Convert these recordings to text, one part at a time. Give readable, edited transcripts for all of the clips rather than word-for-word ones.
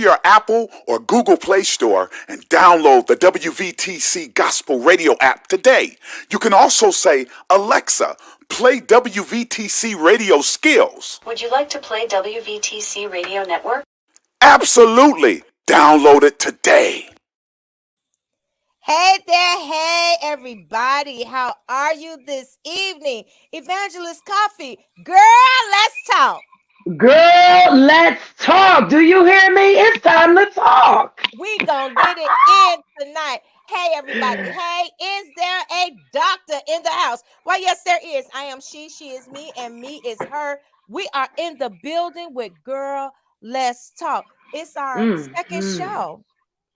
your Apple or Google Play Store and download the WVTC Gospel Radio app today. You can also say, Alexa, play WVTC Radio Skills. Would you like to play WVTC Radio Network? Absolutely. Download it today. Hey there, hey everybody. How are you this evening? Evangelist Coffee. Girl, let's talk. Girl, let's talk. Do you hear me? It's time to talk. We gonna get it in tonight. Hey everybody. Hey, is there a doctor in the house? Well, yes, there is. I am she is me, and me is her. We are in the building with Girl, Let's Talk. It's our second show.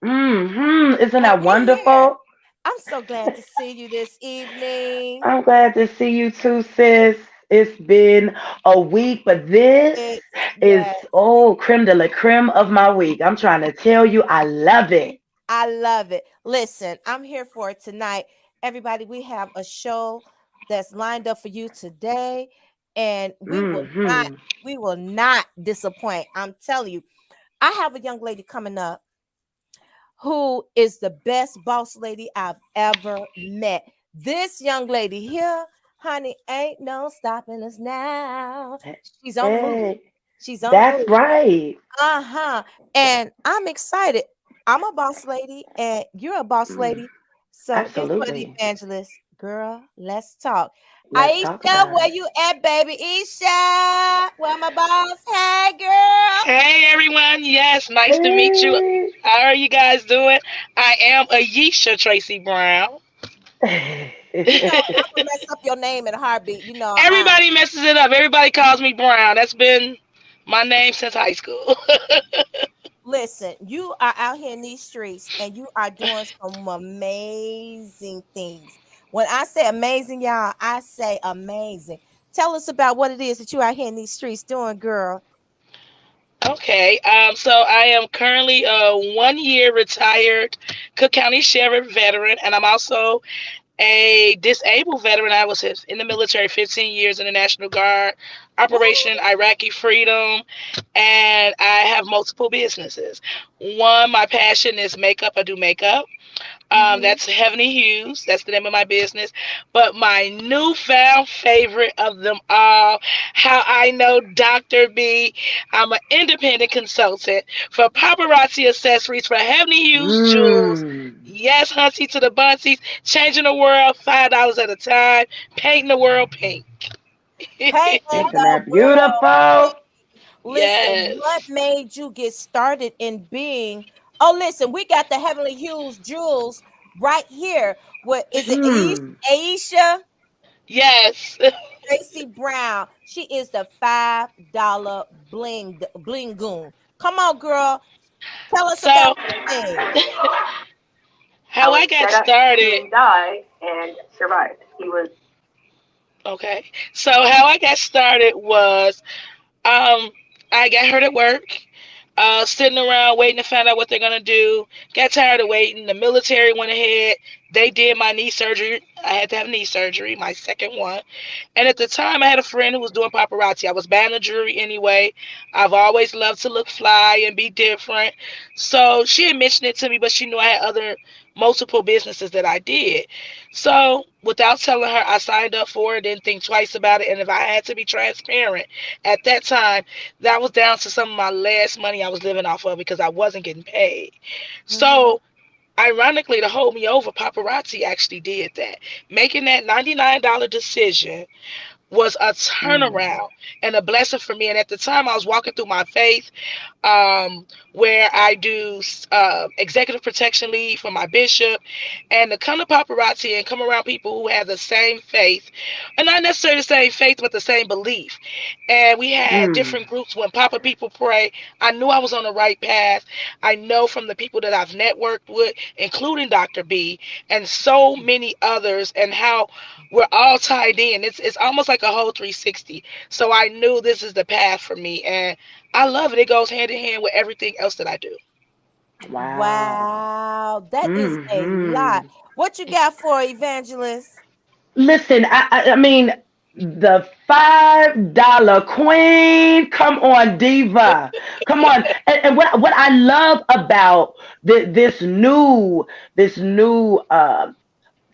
Isn't that wonderful? I'm so glad to see you this evening. I'm glad to see you too, sis. It's been a week, but this is creme de la creme of my week. I'm trying to tell you, I love it. I love it. Listen, I'm here for it tonight. Everybody, we have a show that's lined up for you today, and we will not disappoint. I'm telling you. I have a young lady coming up who is the best boss lady I've ever met. This young lady here, honey, ain't no stopping us now. She's on the move. She's on That's the move. Right. And I'm excited. I'm a boss lady, and you're a boss lady. So Absolutely. Guess what, Evangelist? Girl, let's talk. Let's Ayesha, where you at, baby? Ayesha, where my boss? Hey, girl. Hey, everyone. Yes, nice to meet you. How are you guys doing? I am Ayesha Tracy Brown. I'm gonna mess up your name in a heartbeat. You know, everybody messes it up. Everybody calls me Brown. That's been my name since high school. Listen, you are out here in these streets, and you are doing some amazing things. When I say amazing, y'all, I say amazing. Tell us about what it is that you out here in these streets doing, girl. Okay, so I am currently a 1-year retired Cook County Sheriff veteran, and I'm also a disabled veteran. I was in the military 15 years in the National Guard, Operation Iraqi Freedom, and I have multiple businesses. One, my passion is makeup. I do makeup. That's Heavenly Hues. That's the name of my business. But my newfound favorite of them all, how I know Dr. B. I'm an independent consultant for paparazzi accessories for Heavenly Hues jewels. Yes, Hunty to the bunties. Changing the world $5 at a time. Painting the world pink. Painting that beautiful. Listen, what made you get started in being? Oh, listen, we got the Heavenly Hues jewels right here. What is it? Ayesha? Yes. Tracy Brown. She is the $5 bling goon. Come on, girl. Tell us about the how I got started. He died and survived. He was okay. So how I got started was, I got hurt at work. Sitting around waiting to find out what they're gonna do. Got tired of waiting. The military went ahead. They did my knee surgery. I had to have knee surgery, my second one. And at the time, I had a friend who was doing paparazzi. I was buying a jewelry anyway. I've always loved to look fly and be different. So she had mentioned it to me, but she knew I had multiple businesses that I did. So without telling her, I signed up for it, didn't think twice about it. And if I had to be transparent, at that time, that was down to some of my last money I was living off of because I wasn't getting paid. So ironically, to hold me over, paparazzi actually did that. Making that $99 decision was a turnaround and a blessing for me. And at the time, I was walking through my faith, where I do executive protection lead for my bishop, and to come to paparazzi and come around people who have the same faith, and not necessarily the same faith, but the same belief. And we had different groups. When Papa people pray, I knew I was on the right path. I know from the people that I've networked with, including Dr. B and so many others, and how we're all tied in. It's almost like a whole 360. So I knew this is the path for me, and I love it. It goes hand in hand with everything else that I do. Wow, that is a lot. What you got for Evangelist? Listen, I mean, The $5 queen. Come on, diva. Come on. And what I love about this new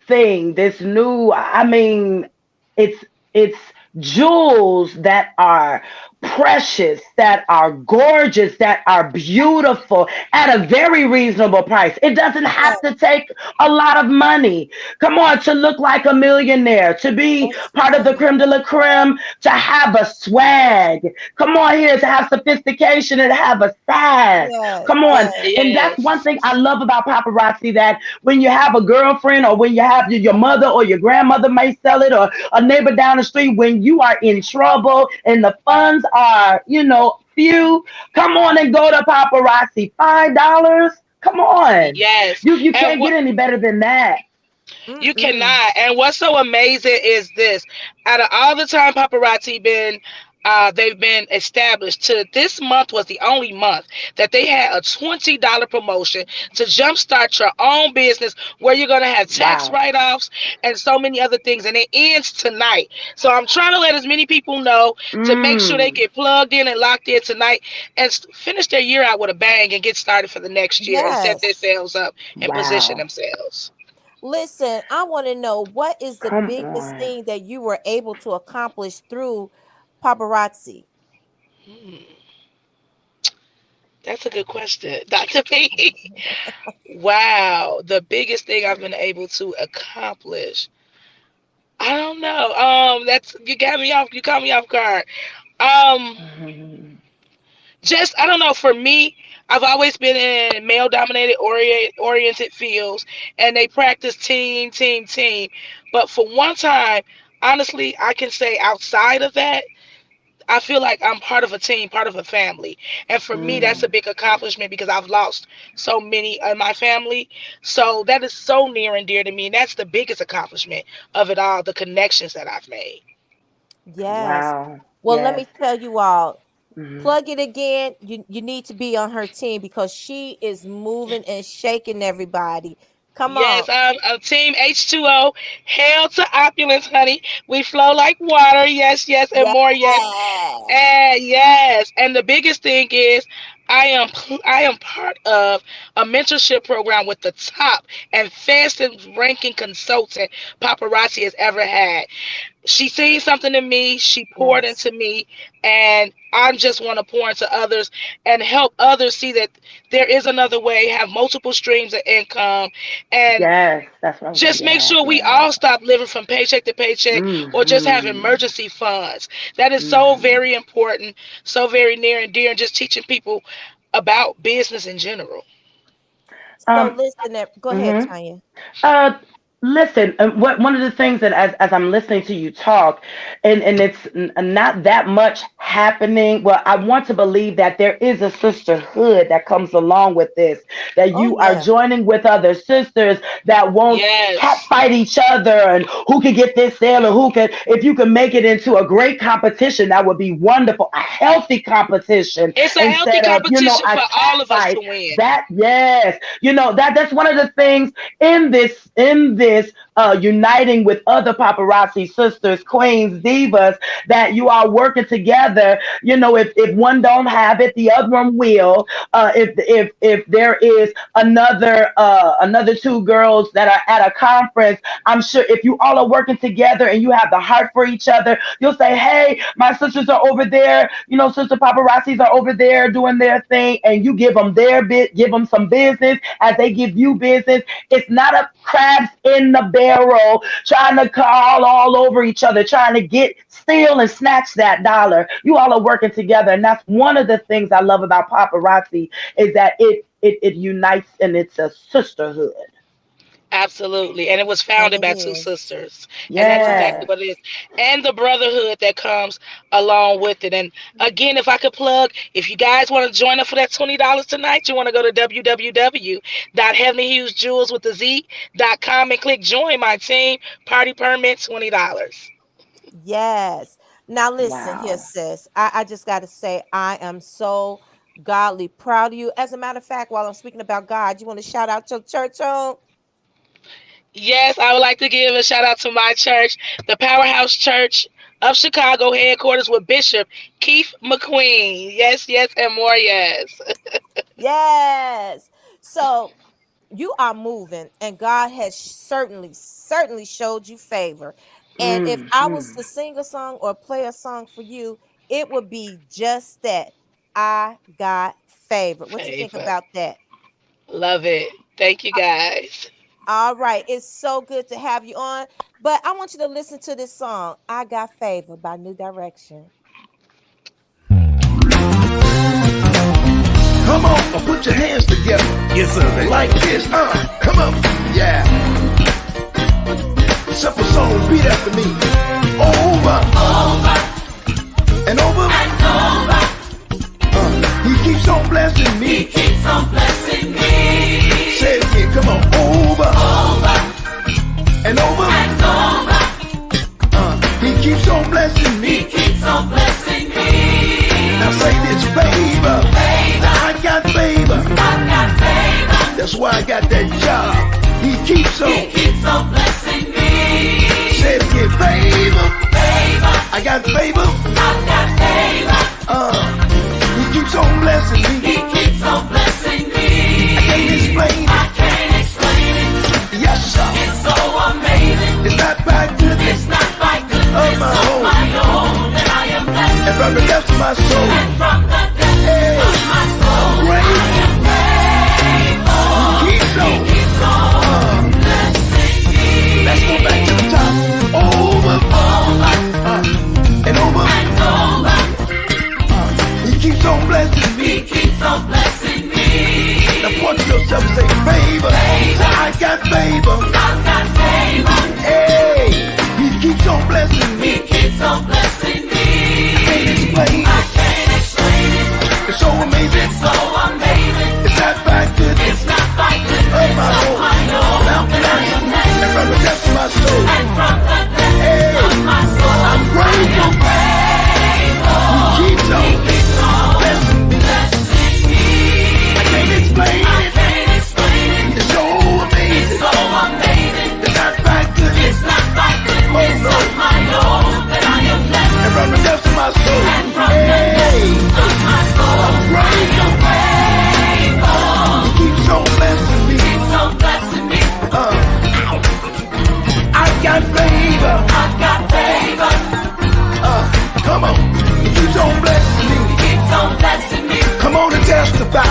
thing, this new, I mean, it's jewels that are precious, that are gorgeous, that are beautiful at a very reasonable price. It doesn't have Yes, to take a lot of money. Come on, to look like a millionaire, to be that's part of the right. creme de la creme, to have a swag. Come on here, to have sophistication and have a sass. Yes, Come on. yes, And that's one Yes. thing I love about paparazzi, that when you have a girlfriend, or when you have your mother or your grandmother may sell it, or a neighbor down the street, when you are in trouble and the funds are, few, come on and go to paparazzi. $5? Come on. Yes. You And can't what get any better than that. you mm-mm. cannot. And what's so amazing is this: out of all the time paparazzi been, they've been established. To this month was the only month that they had a $20 promotion to jumpstart your own business, where you're gonna have tax Wow. write-offs and so many other things. And it ends tonight. So I'm trying to let as many people know to make sure they Mm. get plugged in and locked in tonight, and finish their year out with a bang and get started for the next year and set Yes. themselves up and position Wow. themselves. Listen, I want to know what is the Come biggest on. thing that you were able to accomplish through paparazzi? Hmm. That's a good question, Dr. P. Wow, the biggest thing I've been able to accomplish. I don't know. That's you got me off. You caught me off guard. Um, Mhm. just I don't know. For me, I've always been in male dominated oriented fields, and they practice team, team, team. But for one time, honestly, I can say outside of that, I feel like I'm part of a team, part of a family. And for me, that's a Mm. big accomplishment because I've lost so many in my family. So that is so near and dear to me. And that's the biggest accomplishment of it all, the connections that I've made. Yes. Wow. Well, let Yes. me tell you all, Mhm. plug it again. You need to be on her team because she is moving and shaking everybody. Come Yes, on. I'm Team H2O. Hail to opulence, honey. We flow like water. Yes, yes, and Yes. more. Yes. And yes, and the biggest thing is I am part of a mentorship program with the top and fastest ranking consultant paparazzi has ever had. She seen something in me, she poured Yes. into me, and I just want to pour into others and help others see that there is another way, have multiple streams of income, and Yes. That's what I was gonna just get make at. sure we Yeah. all stop living from paycheck to paycheck or just have Mhm. emergency funds. That is so Mhm. very important, so very near and dear, and just teaching people about business in general. So Um. listen, go ahead, Mhm. Tanya. Uh, listen, what one of the things that as I'm listening to you talk, and it's not that much happening. Well, I want to believe that there is a sisterhood that comes along with this, that Oh you are yeah. joining with other sisters that won't Yes. catfight each other, and who can get this sale, or who can, if you can make it into a great competition, that would be wonderful, a healthy competition, It's a healthy instead of, competition a for cat all of us to fight. win. That, yes, that's one of the things in this uniting with other paparazzi sisters, queens, divas, that you are working together. If one don't have it, the other one will. If there is another two girls that are at a conference, I'm sure if you all are working together and you have the heart for each other, you'll say, hey, my sisters are over there, sister paparazzis are over there doing their thing, and you give them their bit, give them some business as they give you business. It's not a crabs in the barrel trying to call all over each other, trying to get, steal, and snatch that dollar. You all are working together, and that's one of the things I love about paparazzi, is that it unites, and it's a sisterhood. Absolutely. And it was And founded it by two is. sisters. And that's Yes. exactly Yes. what it is. And the brotherhood that comes along with it. And again, if I could plug, if you guys want to join us for that $20 tonight, you want to go to www.heavenlyhughesjewels with the Z.com and click join my team. Party permit $20. Yes. Now listen here, Wow. sis. I just gotta say I am so godly proud of you. As a matter of fact, while I'm speaking about God, you want to shout out your church home? Yes, I would like to give a shout out to my church, the Powerhouse Church of Chicago headquarters with Bishop Keith McQueen. Yes, yes, and more yes. Yes. So you are moving, and God has certainly showed you favor. And if I was Mm-hmm. to sing a song or play a song for you, it would be just that. I got favor. What you think Favor. about that? Love it. Thank you guys. All right, it's so good to have you on. But I want you to listen to this song, I Got Favor by New Direction. Come on, put your hands together. Yes, sir. Like this, come on. Yeah. Simple song, beat after me. Over. And over. He keeps on blessing me. He keeps on blessing me. Say it again, come on. Over. And over. He keeps on blessing me. He keeps on blessing me. Now say this, favor. I got favor. I got favor. That's why I got that job. He keeps on blessing me. Say it again, favor. I got favor. I got favor. He keeps on blessing me. He keeps on blessing me. I can't explain it. Yes, sir. It's so amazing. It's not by goodness. It's not by goodness of my own that I am blessed. And from the depths of my soul. And from the depths of my soul. Great. I am grateful. He keeps on blessing me. Let's go back to the top. Over. And over. He keeps on blessing me. He keeps on blessing me. Now point to yourself and say, favor. I got favor. I got favor. Hey, he keeps on blessing me. He keeps on blessing me. I can't explain it. It's so amazing. It's so amazing. It's not by goodness. It's not by goodness of my own. Now and from the depths of my soul. And from the depths of my soul. I'm grateful. He keeps on blessing me. I can't explain it. It's so amazing. It's so amazing. It's not by goodness. It's not by goodness of my own that I am blessed. And from the depths of my soul. And from the depths of my soul. I'm grateful. He keeps on blessing me. Keeps on blessing me. I got favor. I got favor. Come on. He keeps on blessing me. He keeps on blessing me. Come on and testify.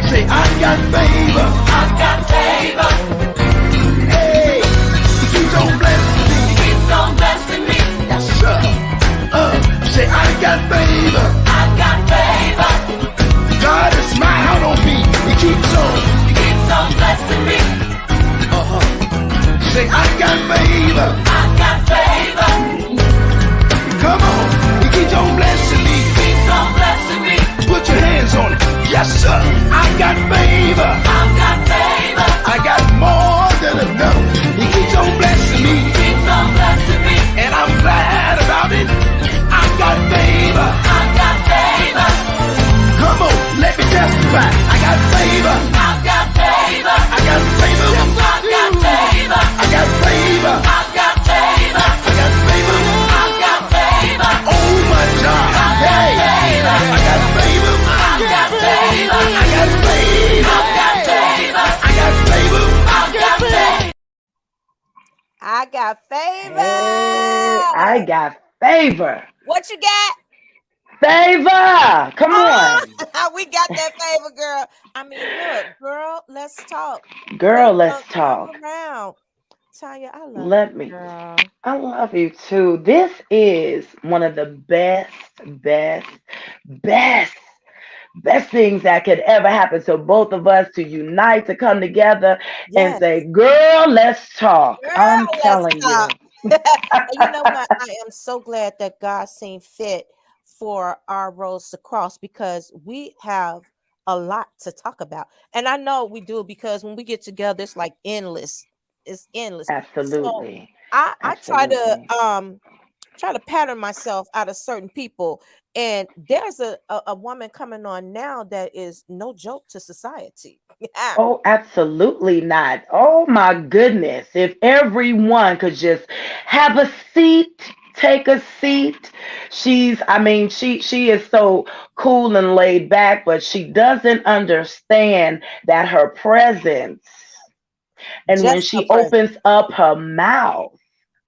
Say, I got favor. I got favor. Hey, he keeps on blessing me. He keeps on blessing me. Yes, sir. Say, I got favor. I got favor. God has smiled on me. He keeps on blessing me. Say, I got favor. I got favor. Come on, he keeps on blessing me. He keeps on blessing me. Put your hands on it. Yes, sir. I got favor. I got favor. I got more than enough. He keeps on blessing me. He keeps on blessing me. And I'm glad about it. I got favor. I got favor. Come on, let me testify. I got favor. I got favor. I got favor. I got favor. I got favor. I got favor. I got favor. I got favor. Oh my God. Hey, I got favor. I got favor. I got favor. I got favor. I got favor. I got favor. I got favor. Hey, I got favor. What you got? Favor. Come on. We got that favor, girl. I mean, look, girl, let's talk. Girl, let's talk. Come around. Tanya, I love Let you, me. girl. I love you too. This is one of the best things that could ever happen to both of us, to unite, to come together and Yes. say, girl, let's talk. Girl, I'm let's telling talk. you. And you know what? I am so glad that God seen fit for our roads to cross, because we have a lot to talk about. And I know we do, because when we get together, it's like endless. It's endless. So Absolutely. I try Absolutely. to pattern myself out of certain people. And there's a woman coming on now that is no joke to society. Yeah. Oh, absolutely not. Oh my goodness. If everyone could just have a seat Take a seat. She is so cool and laid back, but she doesn't understand that her presence, and when Just her she presence. opens up her mouth,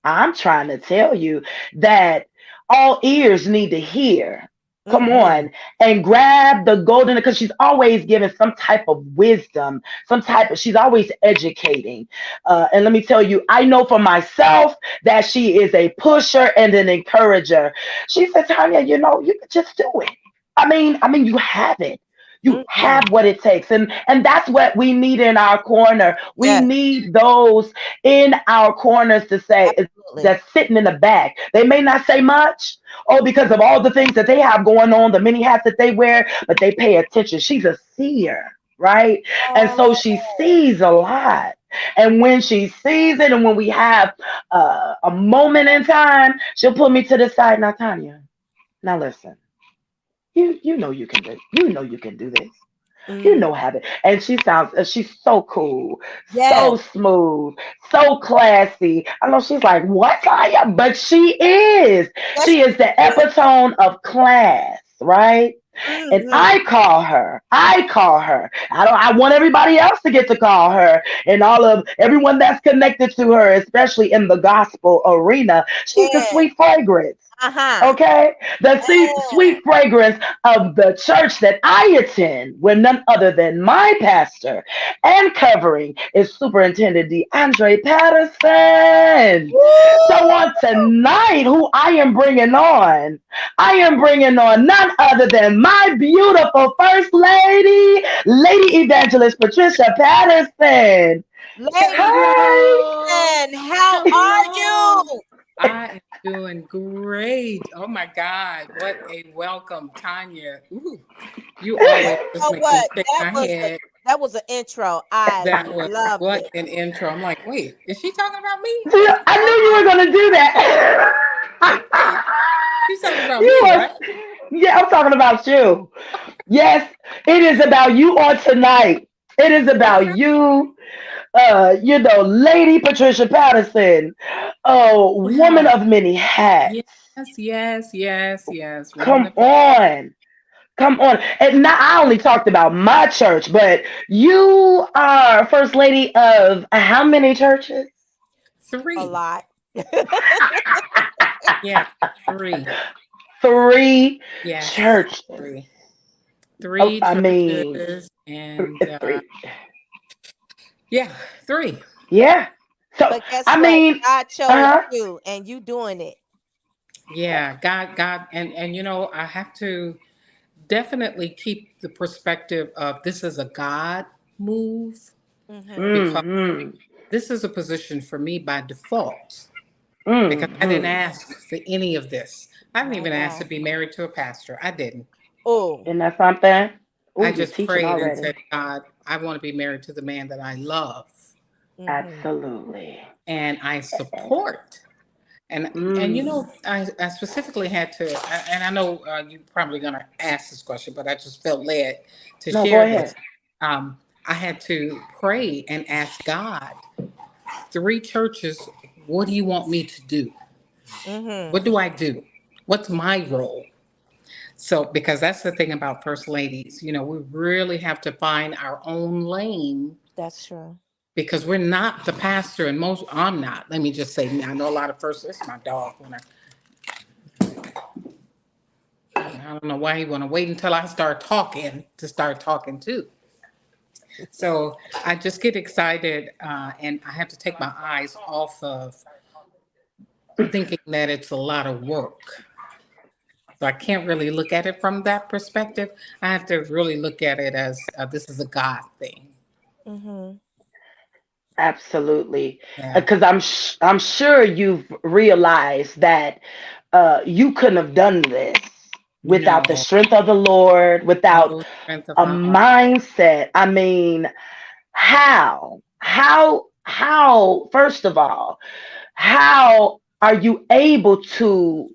I'm trying to tell you that all ears need to hear. Come Mm-hmm. on and grab the golden, because she's always giving some type of wisdom, she's always educating. And let me tell you, I know for myself that she is a pusher and an encourager. She said, Tanya, you could just do it. You have it. You Mm-hmm. have what it takes. And that's what we need in our corner. We Yes, need those in our corners to say, absolutely. that's sitting in the back. They may not say much, because of all the things that they have going on, the many hats that they wear, but they pay attention. She's a seer, right? And so Oh, she sees a lot. And when she sees it, and when we have a moment in time, she'll put me to the side. Now, Tanya, now listen. You know you can do. You know you can do this. You mm, know have it. And she's so cool, yes, so smooth, so classy. I know she's like, what Tanya? But she is. yes, She is the she is. epitome of class, right? And Mm-hmm. I call her. I want everybody else to get to call her, and all of everyone that's connected to her, especially in the gospel arena. She's the Yes. sweet fragrance. Uh-huh. Okay, the Yes. sweet fragrance of the church that I attend, where none other than my pastor and covering is Superintendent DeAndre Patterson. So Woo! on tonight, who I am bringing on none other than my beautiful First Lady, Lady Evangelist Patricia Patterson. Lady Hi. Hello. Patterson, how are Hello. you? I am doing great. Oh my God. What a welcome, Tanya. Ooh, you always You just know make me what? shake my head. That was an intro. I That was loved what it. an intro. I'm like, wait, is she talking about me? See, I knew you were going to do that. Like, wait, she's talking about You me, are, right? yeah, I'm talking about you. Yes, it is about you on tonight. It is That's about right. you, Lady Patricia Patterson, woman Well, of many hats. yes, yes, yes, yes. Woman Come of many. on. Come on. And now I only talked about my church, but you are First Lady of how many churches? A Three. lot. Yeah, three. Three Yes, churches. three. Oh, Three I mean, churches and three. yeah, three. Yeah. So, But guess I what? mean, God chose uh-huh. you and you doing it. Yeah, God, and I have to definitely keep the perspective of this is a God move Mm-hmm. because Mm-hmm. this is a position for me by default because I didn't Mm-hmm. ask for any of this. I didn't My even ask to God. be married to a pastor. I didn't. Oh. Isn't that something? Oh, I you're just teaching prayed and said, already. God, I want to be married to the man that I love Mm-hmm. Absolutely. and I support. And Mm. I specifically had to, and I know you're probably going to ask this question, but I just felt led to No, go share this. ahead. I had to pray and ask God, three churches, what do you want me to do? Mm-hmm. What do I do? What's my role? So, because that's the thing about first ladies, we really have to find our own lane That's true. because we're not the pastor, and I'm not. Let me just say, I know a lot of first. It's my dog. I don't know why you want to wait until I start talking to start talking too. So I just get excited, and I have to take my eyes off of thinking that it's a lot of work. So I can't really look at it from that perspective. I have to really look at it as this is a God thing. Mm-hmm. Absolutely. Yeah. Because I'm sure you've realized that you couldn't have done this without the No, strength of the Lord, without no strength of a my own. mindset. I mean, how, first of all, how are you able to,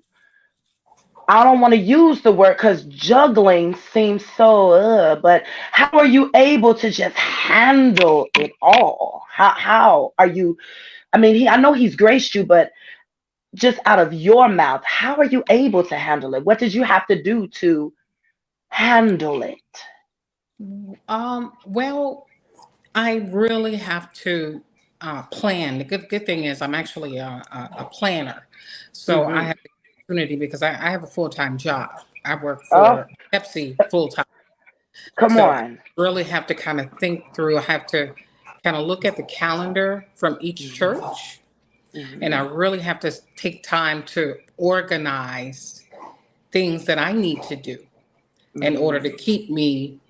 I don't want to use the word because juggling seems so, but how are you able to just handle it all? How are you? I mean, I know he's graced you, but just out of your mouth, how are you able to handle it? What did you have to do to handle it? Well, I really have to plan. The good thing is I'm actually a planner, so I Hmm. have the opportunity because I have a full-time job. I work Oh, for Pepsi full-time, come so I on. really have to kind of think through. I have to kind of look at the calendar from each Hmm. church, and I Hmm. really have to take time to organize things that I need to do in order Hmm. to keep me,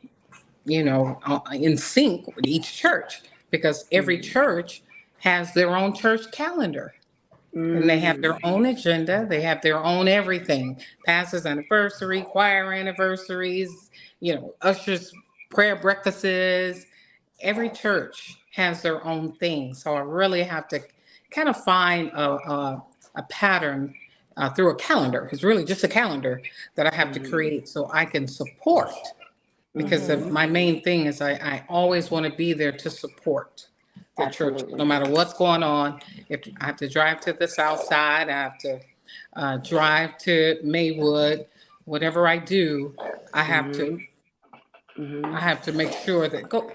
in sync with each church, because every Hmm. church has their own church calendar and they have their Mm. own agenda. They have their own everything: pastors' anniversary, choir anniversaries, ushers' prayer breakfasts. Every church has their own thing. So I really have to kind of find a pattern through a calendar. It's really just a calendar that I have to Hmm. create so I can support, because Mm-hmm. my main thing is I always want to be there to support the church, no Absolutely. matter what's going on. If I have to drive to the south side, I have to drive to Maywood, whatever I do, I have to Hmm. Hmm. I have to make sure that go.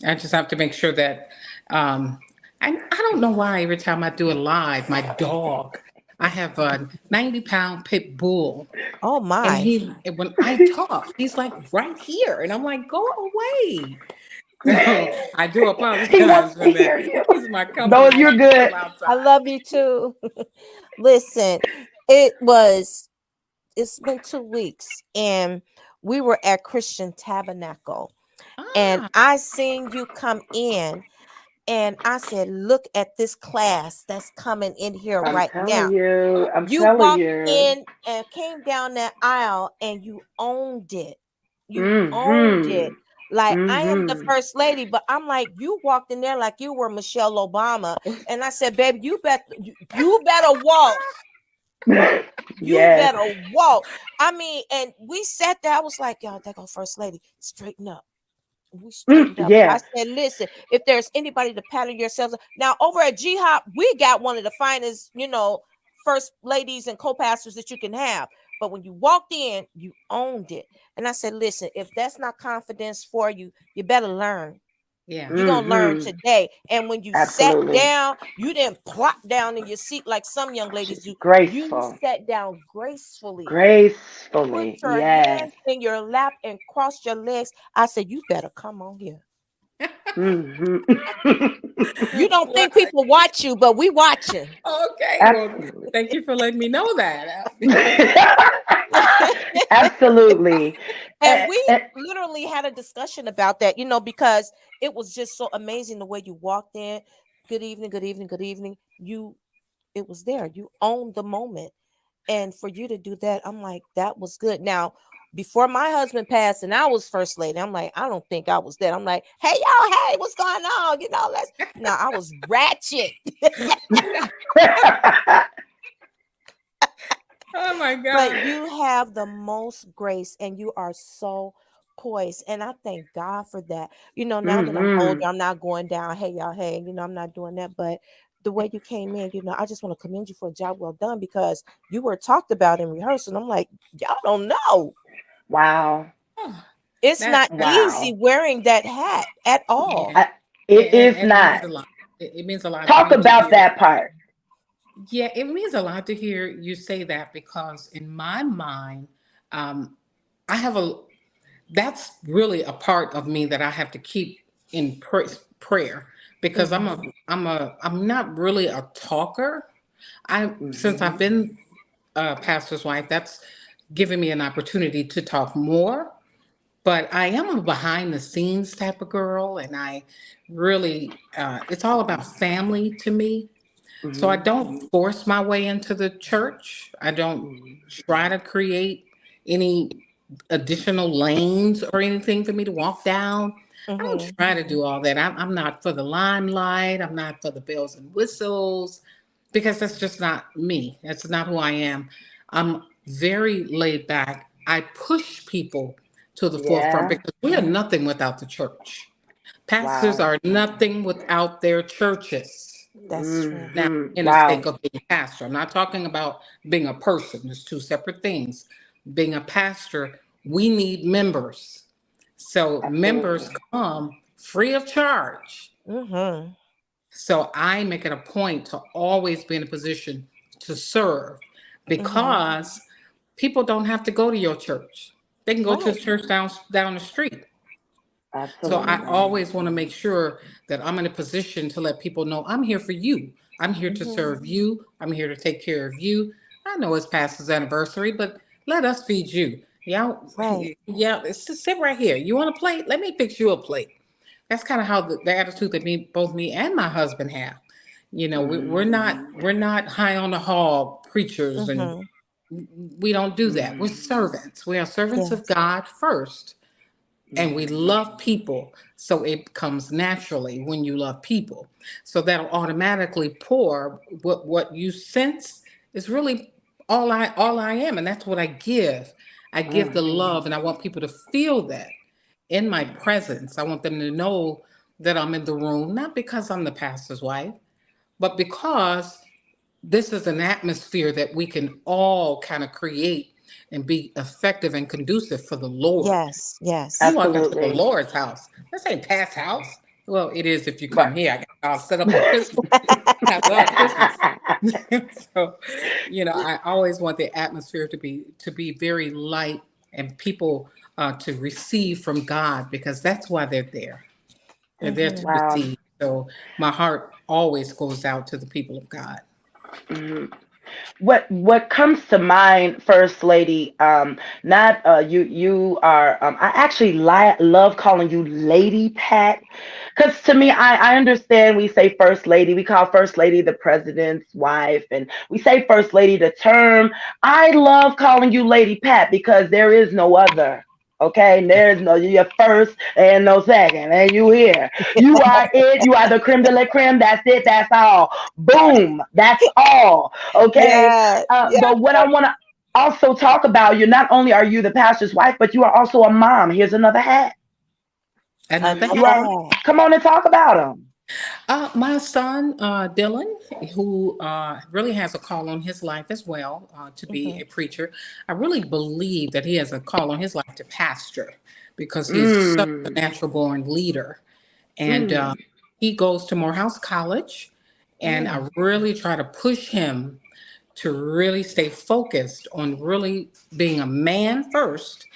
I just have to make sure that I don't know why every time I do a live, my dog. I have a 90-pound pit bull. Oh And my. when I talk, he's like right here, and I'm like, go away. So I do He wants apologize to for hear that. you. He's my No, company you're while I'm still good. I outside. love you too. Listen, it was it's been 2 weeks and we were at Christian Tabernacle and Ah, I seen you come in and I said, look at this class that's coming in here I'm right telling now. you. I'm You telling walked you. in and came down that aisle and you owned it. You owned Hmm. it. Like I am the Hmm. first lady, but I'm like, you walked in there like you were Michelle Obama. And I said, baby, you better walk. You Yes. better walk. I mean, and we sat there. I was like, y'all, that go first lady. Straighten up. We Mm, straightened up. I yeah. said, listen, if there's anybody to pattern yourselves now over at G Hop, we got one of the finest, first ladies and co-pastors that you can have. But when you walked in, you owned it. And I said, listen, if that's not confidence for you, you better learn. yeah, You're gonna learn Hmm. today. And when you sat Absolutely. down, you didn't plop down in your seat like some young ladies do. You Graceful. sat down gracefully, put Gracefully. your Yes. hands in your lap and cross your legs. I said, you better come on here. Hmm. You don't think right. people watch you, but we watching. Okay, well, Absolutely. thank you for letting me know that. Absolutely. And Eh, we eh, literally had a discussion about that, because it was just so amazing the way you walked in. Good evening, good evening, good evening. It was there. You owned the moment. And for you to do that, I'm like, that was good. Now, before my husband passed and I was first lady, I'm like, I don't think I was that. I'm like, hey, y'all, hey, what's going on? Let's. No, I was ratchet. Oh my But God. you have the most grace and you are so poised. And I thank God for that. Now that I'm older, Hmm. I'm not going down, hey, y'all, hey, I'm not doing that. But the way you came in, I just want to commend you for a job well done because you were talked about in rehearsal. I'm like, y'all don't know. Wow. Oh, It's that not easy Wow. wearing that hat at all. yeah, I, it is it means not. a lot. It means a lot to Talk me to about hear. that part. Yeah, it means a lot to hear you say that, because in my mind, um, I have a that's really a part of me that I have to keep in prayer, because Mm-hmm. I'm not really a talker. I Since Hmm. I've been a pastor's wife, that's given me an opportunity to talk more. But I am a behind the scenes type of girl, and I really it's all about family to me. So I Hmm. don't force my way into the church. I don't try to create any additional lanes or anything for me to walk down. I don't Mm-hmm. try to do all that. I'm not for the limelight. I'm not for the bells and whistles, because that's just not me. That's not who I am. I'm very laid back. I push people to the forefront Yeah. because we are nothing without the church. Pastors Wow. are nothing without their churches. That's true. Now, in the Wow. sake of being a pastor, I'm not talking about being a person. There's two separate things. Being a pastor, we need members. So members Absolutely. come free of charge. Mm-hmm. So I make it a point to always be in a position to serve Mm-hmm. because people don't have to go to your church. They can go to Right. the church down the street. So I Absolutely. always want to make sure that I'm in a position to let people know I'm here for you. I'm here to Mm-hmm. serve you. I'm here to take care of you. I know it's pastor's anniversary, but let us feed you. Yeah, Right. yeah. Just sit right here. You want a plate? Let me fix you a plate. That's kind of how the attitude that both me and my husband have. You know, we're not high on the hog preachers, and Mm-hmm. we don't do that. We're servants. We are servants of Yes. God first, and we love people. So it comes naturally when you love people. So that'll automatically pour what you sense is really all I am, and that's what I give. I give the love, and I want people to feel that in my presence. I want them to know that I'm in the room, not because I'm the pastor's wife, but because this is an atmosphere that we can all kind of create and be effective and conducive for the Lord. Yes. Yes. You walk into the Absolutely. Lord's house. This ain't Pat's house. Well, it is if you Right. come here. I got all set up for Christmas. I love Christmas. So, I always want the atmosphere to be very light and people to receive from God because that's why they're there. They're there to Mm-hmm. Wow. receive. So my heart always goes out to the people of God. What comes to mind, First Lady? Not you are. I actually love calling you Lady Pat, because to me, I understand we say First Lady. We call First Lady the president's wife, and we say First Lady the term. I love calling you Lady Pat because there is no other. Okay, and there's no you're first and no second, and you here. You are it. You are the creme de la creme. That's it. That's all. Boom. That's all. Okay. Yeah. Yeah. But what I want to also talk about, you not only are you the pastor's wife, but you are also a mom. Here's another hat. Another You Another are. hat. hat. Come on and talk about them. My son, Dylan, who really has a call on his life as well to be Mm-hmm. a preacher. I really believe that he has a call on his life to pastor because he is such a Mm, natural born leader. And mm, he goes to Morehouse College, and Mm. I really try to push him to really stay focused on really being a man first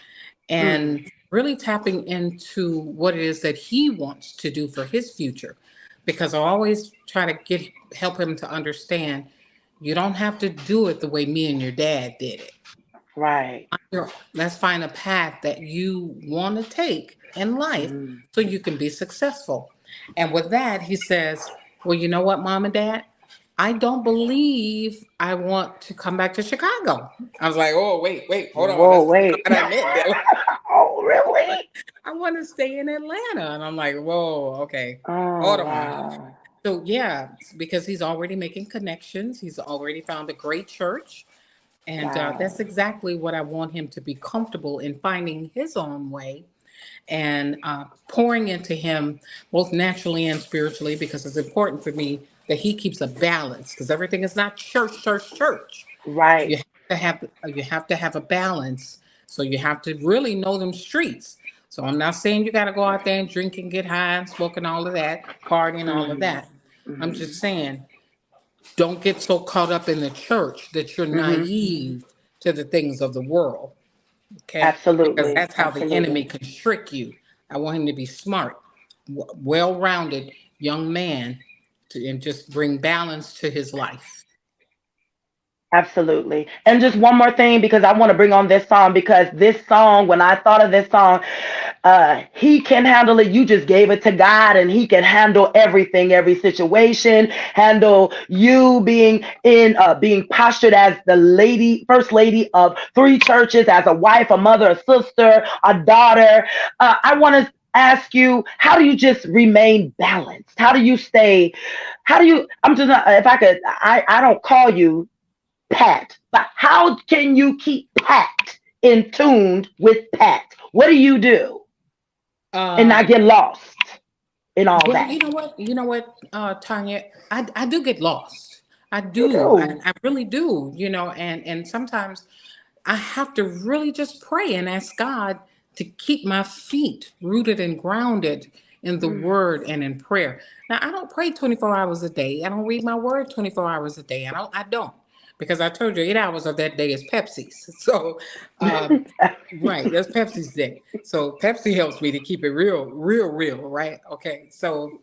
mm. and really tapping into what it is that he wants to do for his future. Because I always try to help him to understand you don't have to do it the way me and your dad did it. Right. Let's find a path that you want to take in life Mm, so you can be successful. And with that, he says, well, you know what, mom and dad? I don't believe I want to come back to Chicago. I was like, oh, wait, hold on. whoa, That's not wait. what I meant, Dylan. Oh, really? I want to stay in Atlanta. And I'm like, whoa, okay, Oh, hold on. wow. So, yeah, because he's already making connections, he's already found a great church. And that's Wow. exactly what I want him to be comfortable in finding his own way and pouring into him both naturally and spiritually because it's important for me that he keeps a balance because everything is not church, church, church. Right. You have to have a balance. So you have to really know them streets. So I'm not saying you got to go out there and drink and get high and smoke and all of that, party and all of Mm-hmm. that. I'm just saying, don't get so caught up in the church that you're Mm-hmm. naive to the things of the world. Okay, because Absolutely. that's how the enemy Absolutely. can trick you. I want him to be smart, well-rounded young man, and just bring balance to his life. Absolutely. And just one more thing, because I want to bring on this song, because this song, when I thought of this song, he can handle it. You just gave it to God and he can handle everything, every situation, handle you being postured as the first lady of three churches, as a wife, a mother, a sister, a daughter. I want to ask you, how do you just remain balanced? I'm just not, if I could, I don't call you Pat, but how can you keep Pat in tune with Pat? What do you do and not Uh, get lost in all Well, that? Tanya, I do get lost. I You do. do. I really do, and sometimes I have to really just pray and ask God to keep my feet rooted and grounded in the Mm, word and in prayer. Now, I don't pray 24 hours a day. I don't read my word 24 hours a day. I don't because I told you 8 hours of that day is Pepsi's. So, right, that's Pepsi's day. So Pepsi helps me to keep it real, real, real, right? Okay. So,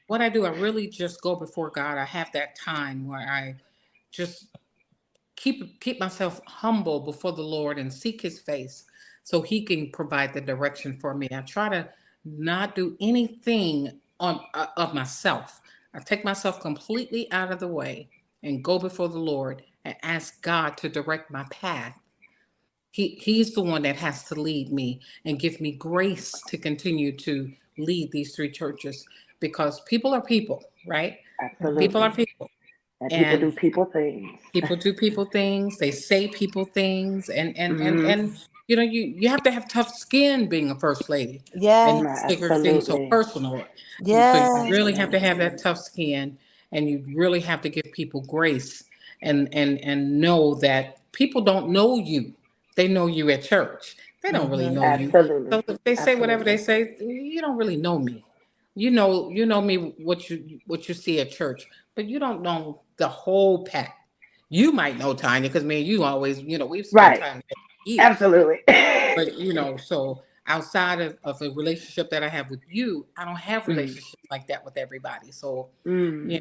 what I do, I really just go before God. I have that time where I just keep myself humble before the Lord and seek his face so he can provide the direction for me. I try to not do anything on of myself. I take myself completely out of the way and go before the Lord and ask God to direct my path. He's the one that has to lead me and give me grace to continue to lead these three churches because people are people, right? People are absolutely. people. And people do And people things. people do people things, they say people things, Hmm. and you have to have tough skin being a first lady and Yes. take everything so Absolutely. personal. So you Yes. really have to have Absolutely. that tough skin, and you really have to give people grace and know that people don't know you. They know you at church. They don't really Mm-hmm. know you. So Absolutely. if they say whatever they Absolutely. say, you don't really know me. You know me what you see at church, but you don't know the whole pack. You might know Tanya because me and you always, we've spent Right. time together for years. Absolutely. But so outside of the relationship that I have with you, I don't have Mm, relationships like that with everybody. So mm, yeah,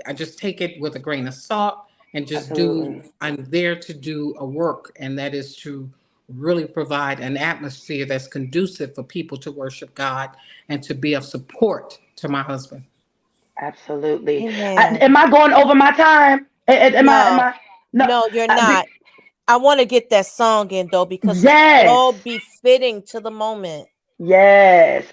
I just take it with a grain of salt and just do. absolutely. I'm there to do a work, and that is to really provide an atmosphere that's conducive for people to worship God and to be of support to my husband. Absolutely. Amen. Am I going over my time? Am I? Am No, I? No. no, you're I, not. be, I want to get that song in though because it's yes. so befitting to the moment. Yes.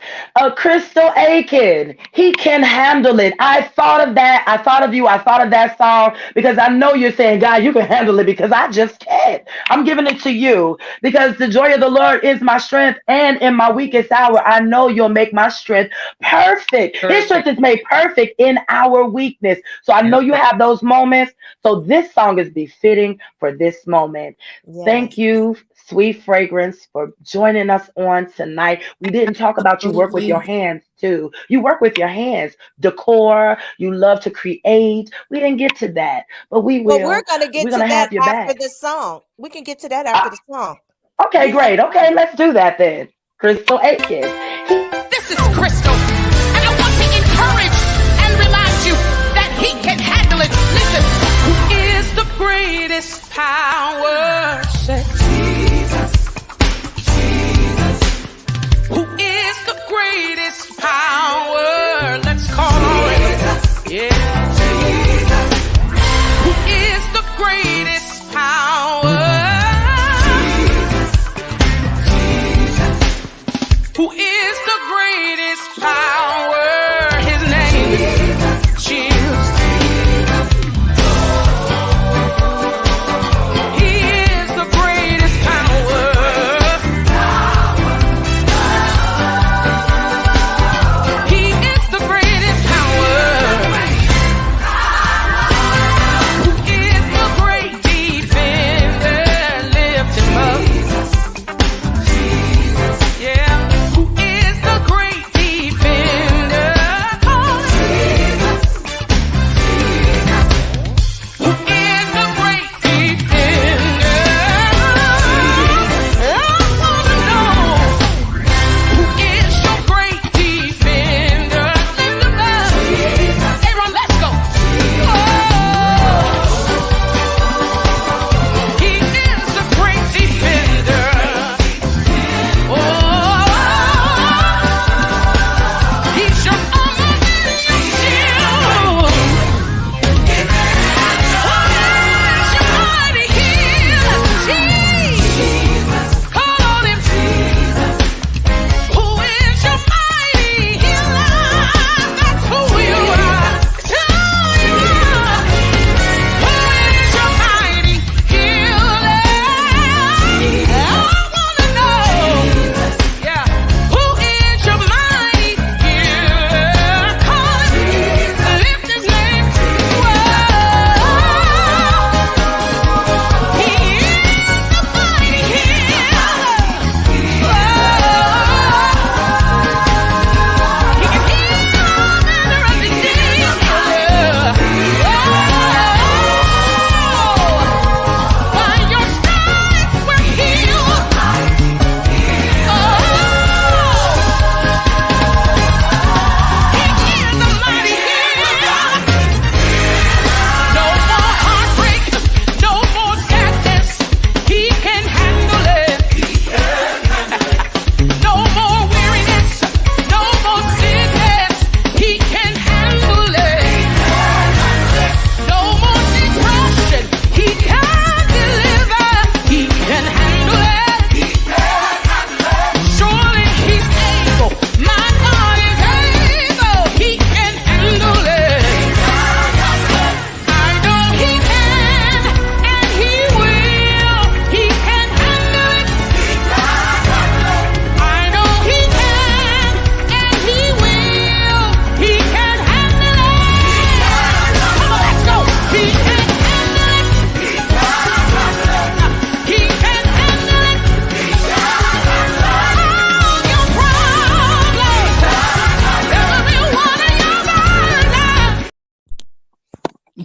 Crystal Aiken, he can handle it. I thought of that. I thought of you. I thought of that song because I know you're saying, God, you can handle it because I just can't. I'm giving it to you because the joy of the Lord is my strength. And in my weakest hour, I know you'll make my strength perfect. His strength Perfect. is made perfect in our weakness. So I know That's you right. have those moments. So this song is befitting for this moment. Thank Yes. you, Sweet Fragrance, for joining us on tonight. We didn't talk about you work with your Absolutely. hands too. You work with your hands, decor, you love to create. We didn't get to that, but we Well, we're will. going to We're get going to to that have your after back. the song. We can get to that Uh, after the song. okay, Yeah. great. Okay, let's do that then. Crystal Aiken. This is Crystal, and I want to encourage and remind you that he can handle it. Listen, who is the greatest power? Say, Jesus, Jesus. Who is the greatest power? Let's call on it. Yeah, Jesus. Who is the greatest power? Who is the greatest power?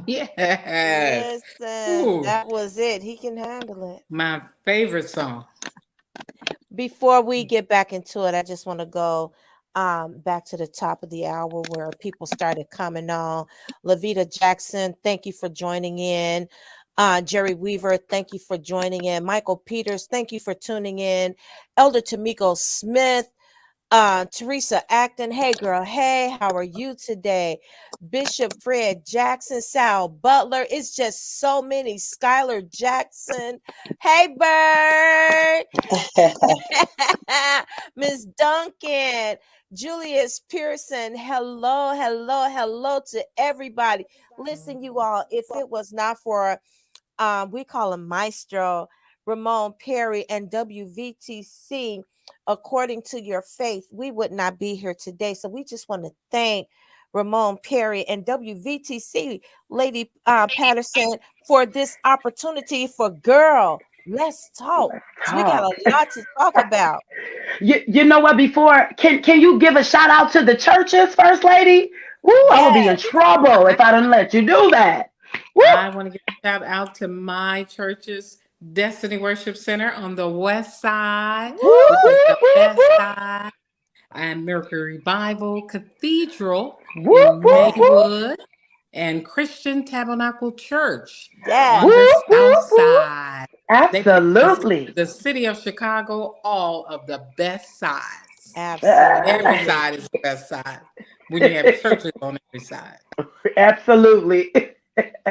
Yes. Listen, Ooh, that was it. He can handle it. my favorite song. Before we get back into it, I just want to go back to the top of the hour where people started coming on. Lavita Jackson, thank you for joining in. Jerry Weaver, thank you for joining in. Michael Peters, thank you for tuning in. Elder Tamiko Smith, Teresa Acton, hey girl, hey, how are you today? Bishop Fred Jackson, Sal Butler, it's just so many. Skylar Jackson, hey Bird, Miss Duncan, Julius Pearson, hello to everybody. Listen, you all, if it was not for we call him Maestro Ramon Perry and WVTC, according to your faith, we would not be here today. So we just want to thank Ramon Perry and WVTC, Lady Patterson, for this opportunity for Girl, Let's Talk. So we got a lot to talk about. You know what? Before, can you give a shout out to the churches, First Lady? Woo, I would be in Yes. trouble if I didn't let you do that. Woo. I want to give a shout out to my church's Destiny Worship Center on the west side, Woo, which is the woo, best side, and Mercury Bible Cathedral woo, in woo, woo, Maywood, and Christian Tabernacle Church Yes. on the woo, woo, south woo. side. They make Absolutely. the city of Chicago all of the best sides. Every Absolutely. side is the best side when you have churches on every side. Absolutely.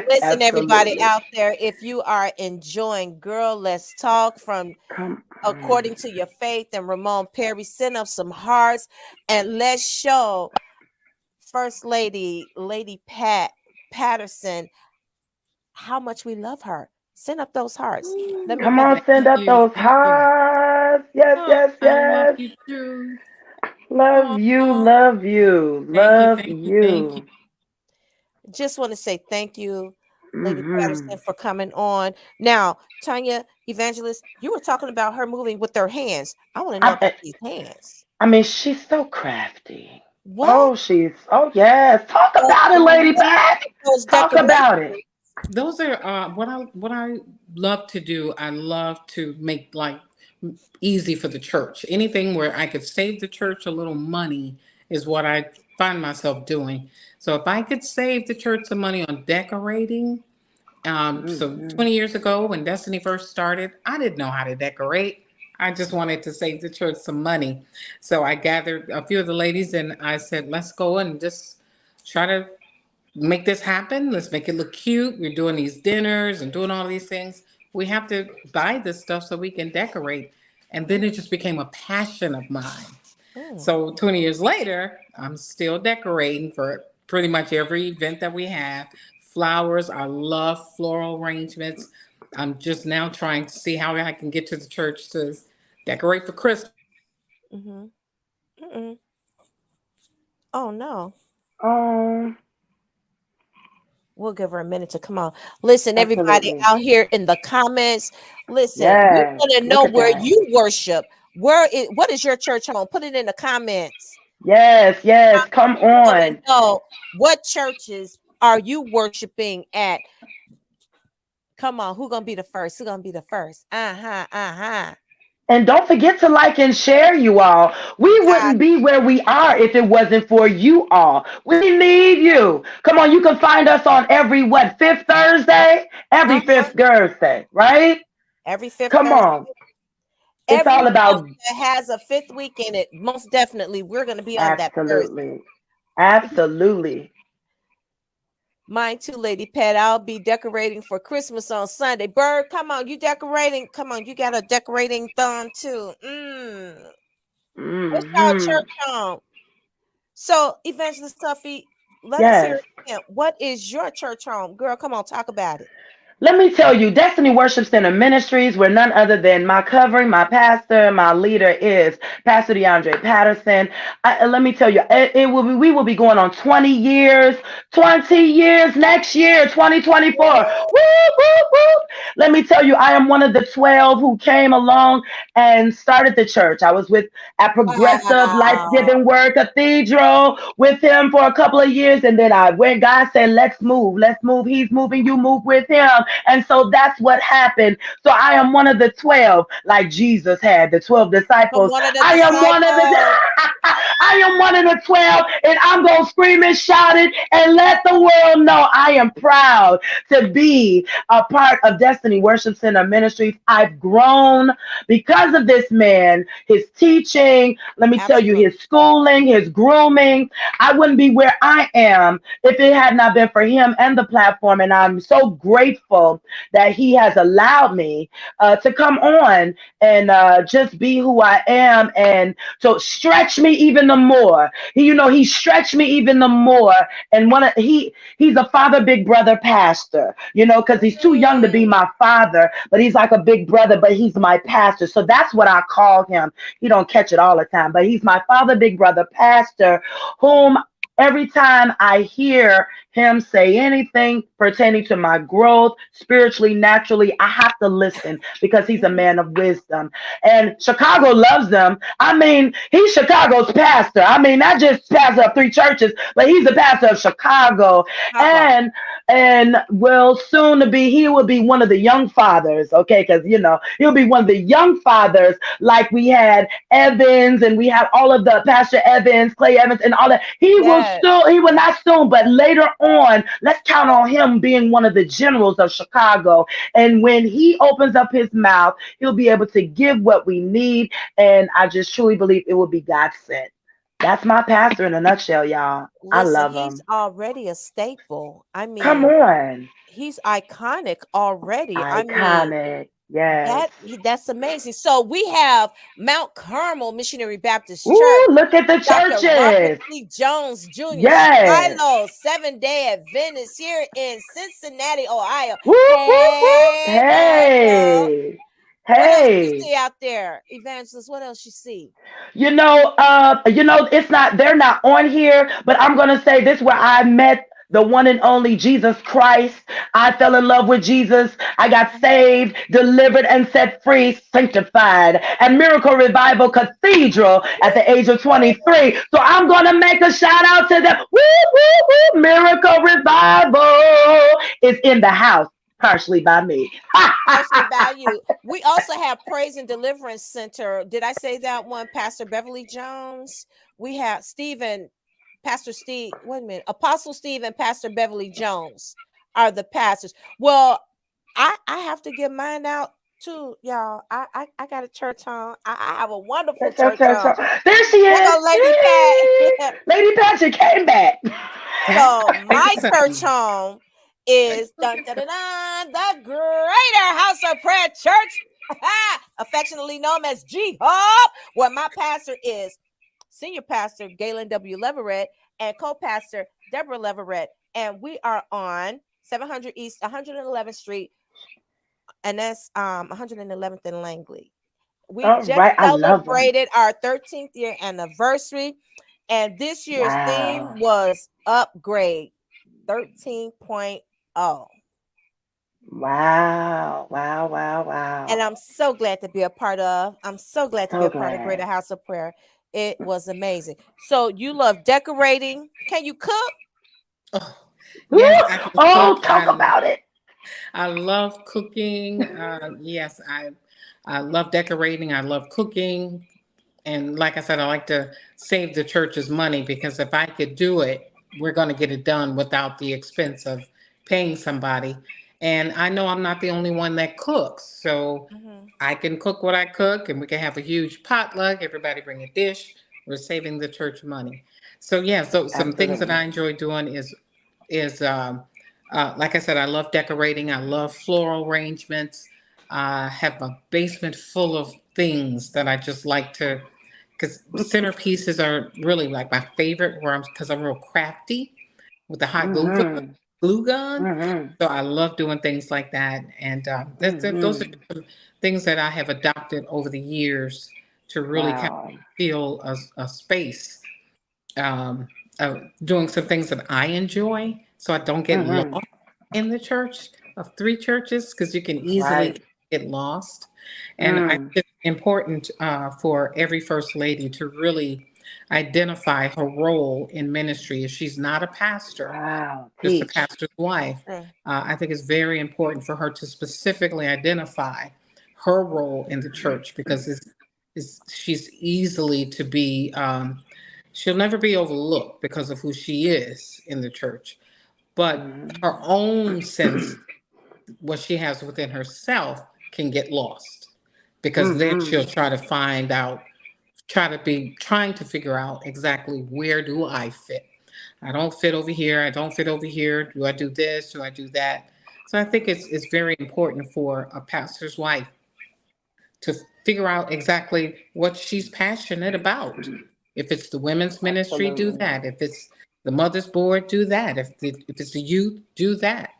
Listen, everybody Absolutely. out there, if you are enjoying Girl, Let's Talk from Come According on. to Your Faith and Ramon Perry, send up some hearts and let's show First Lady, Lady Patterson, how much we love her. Send up those hearts. Let me Come read on, the send up those Thank you. hearts. Yes, Oh, yes, I love yes. you too. Love you, Oh, love you, thank you, love thank you, thank you. you. just want to say thank you, Lady Mm-hmm. Patterson, for coming on. Now, Tanya Evangelist, you were talking about her moving with her hands. I want to know about I, these hands. I mean, she's so crafty. What? Oh, yes. Talk So, about it, Lady what Pat. those Talk about it. decorations? Those are what I love to do. I love to make like easy for the church. Anything where I could save the church a little money is what I find myself doing. So if I could save the church some money on decorating, so Mm-hmm. 20 years ago when Destiny first started, I didn't know how to decorate. I just wanted to save the church some money. So I gathered a few of the ladies and I said, let's go and just try to make this happen. Let's make it look cute. We're doing these dinners and doing all these things. We have to buy this stuff so we can decorate. And then it just became a passion of mine. Mm. So 20 years later, I'm still decorating for pretty much every event that we have. Flowers, I love floral arrangements. I'm just now trying to see how I can get to the church to decorate for Christmas. Mm-hmm. Mm-mm. Oh no. Oh, We'll give her a minute to come on. Listen, everybody absolutely. out here in the comments. Listen, we Yes. want to Look know at where that. you worship. What is your church home? Put it in the comments. Yes, yes. Come We want to on. know what churches are you worshiping at. Come on, who's gonna be the first? Who's gonna be the first? Uh-huh. And don't forget to like and share, you all. We God, wouldn't be where we are if it wasn't for you all. We need you. Come on, you can find us on every fifth Thursday? Every uh-huh. fifth Thursday, right? Every fifth Come Thursday. on. It's Every all month about that has a fifth week in it, most definitely we're gonna be on that Thursday. absolutely. Absolutely. Mine too, Lady Pat. I'll be decorating for Christmas on Sunday. Bird, come on, you decorating? Come on, you got a decorating thumb too. What's our Hmm. church home? So, Evangelist Tuffy, let us hear Yes. it again. What is your church home? Girl, come on, talk about it. Let me tell you, Destiny Worship Center Ministries, where none other than my covering, my pastor, my leader is Pastor DeAndre Patterson. Let me tell you, it will be, we will be going on 20 years next year, 2024. Woo, woo, woo. Let me tell you, I am one of the 12 who came along and started the church. I was with at Progressive Life Wow. Giving Word Cathedral with him for a couple of years. And then I went, God said, let's move. Let's move. He's moving. You move with him. And so that's what happened. So I am one of the 12, like Jesus had the 12 From disciples. one of the I am one of the disciples. I am one of the 12, and I'm going to scream and shout it and let the world know I am proud to be a part of Destiny Worship Center Ministries. I've grown because of this man, his teaching, let me tell you, Absolutely. his schooling, his grooming. I wouldn't be where I am if it had not been for him and the platform. And I'm so grateful that he has allowed me to come on and just be who I am, and so stretch me even the more. He stretched me even the more. And he's a father, big brother, pastor. Because he's too young to be Mm, my father, but he's like a big brother. But he's my pastor, so that's what I call him. He don't catch it all the time, but he's my father, big brother, pastor, whom every time I hear him say anything pertaining to my growth spiritually, naturally, I have to listen because he's a mhm. man of wisdom. And Chicago loves him. I mean, he's Chicago's pastor. I mean, not just pastor of 3 churches, but he's the pastor of Chicago. Chicago. And will soon to be, he will be one of the young fathers, okay? Because he'll be one of the young fathers, like we had Evans, and we have all of the Pastor Evans, Clay Evans, and all that. Yes. He will not soon, but later on, let's count on him being one of the generals of Chicago. And when he opens up his mouth, he'll be able to give what we need. And I just truly believe it will be God sent. That's my pastor in a nutshell, y'all. I Listen, love he's him. already a staple. I Come mean, on. he's iconic already. I mean, Iconic. Yes. that's amazing. So we have Mount Carmel Missionary Baptist Church, Ooh, look at the Dr. Robert churches. C. Jones Jr., Yes. Shiloh, 7 Day Adventist here in Cincinnati, Ohio. Whoop, whoop, whoop. Hey, Daniel. Hey. What else you Hey. see out there, Evangelist? What else you see? It's not, they're not on here, but I'm gonna say this, where I met the one and only Jesus Christ. I fell in love with Jesus. I got saved, delivered, and set free, sanctified at Miracle Revival Cathedral at the age of 23. So I'm gonna make a shout out to them. Woo, woo, woo. Miracle Revival is in the house, partially by me. Partially by you. We also have Praise and Deliverance Center. Did I say that one? Pastor Beverly Jones. We have Pastor Steve. Wait a minute. Apostle Steve and Pastor Beverly Jones are the pastors. Well, I have to give mine out too, y'all. I got a church home. I have a wonderful church home. There she There is. go Lady Hey, Pat. Lady Patricia came back. So my church Excellent. home is dun, dun, dun, dun, the Greater House of Prayer Church, affectionately known as G Hub, where my pastor is Senior Pastor Galen W. Leverett and co-pastor Deborah Leverett, and we are on 700 East 111th Street, and that's 111th and Langley. We All just right. I love them. celebrated our 13th year anniversary, and this year's theme Wow. was Upgrade 13.0. Wow. Wow. Wow. And Wow. I'm so glad to be a part of. I'm so glad to be So a part of Greater glad. House of Prayer. It was amazing. So you love decorating. Can you cook? Oh, Woo! yes, I can Oh, cook. talk about it. I love cooking. Yes, I love decorating. I love cooking. And like I said, I like to save the church's money, because if I could do it, we're going to get it done without the expense of paying somebody. And I know I'm not the only one that cooks. So Mm-hmm. I can cook what I cook, and we can have a huge potluck. Everybody bring a dish. We're saving the church money. So yeah, so some things that I Absolutely. enjoy doing is like I said, I love decorating. I love floral arrangements. I have a basement full of things that I just like to, because centerpieces are really like my favorite, because I'm real crafty with the hot Mm-hmm. glue gun. Mm-hmm. So I love doing things like that. And those are Mm-hmm. some things that I have adopted over the years to really kind Wow. of feel a space, um, doing some things that I enjoy, so I don't get Mm-hmm. lost in the church. of three churches because you can easily Right. get lost. And I think it's important for every first lady to really identify her role in ministry. If she's not a pastor, Wow. just a Teach. pastor's wife, Mm. I think it's very important for her to specifically identify her role in the church because she's easily to be, she'll never be overlooked because of who she is in the church. But her own sense, what she has within herself, can get lost because then she'll try to find out, trying to figure out exactly where do I fit. I don't fit over here. I don't fit over here. Do I do this? Do I do that? So I think it's very important for a pastor's wife to figure out exactly what she's passionate about. If it's the women's ministry, do Absolutely. that. If it's the mother's board, do that. If it's the youth, do that.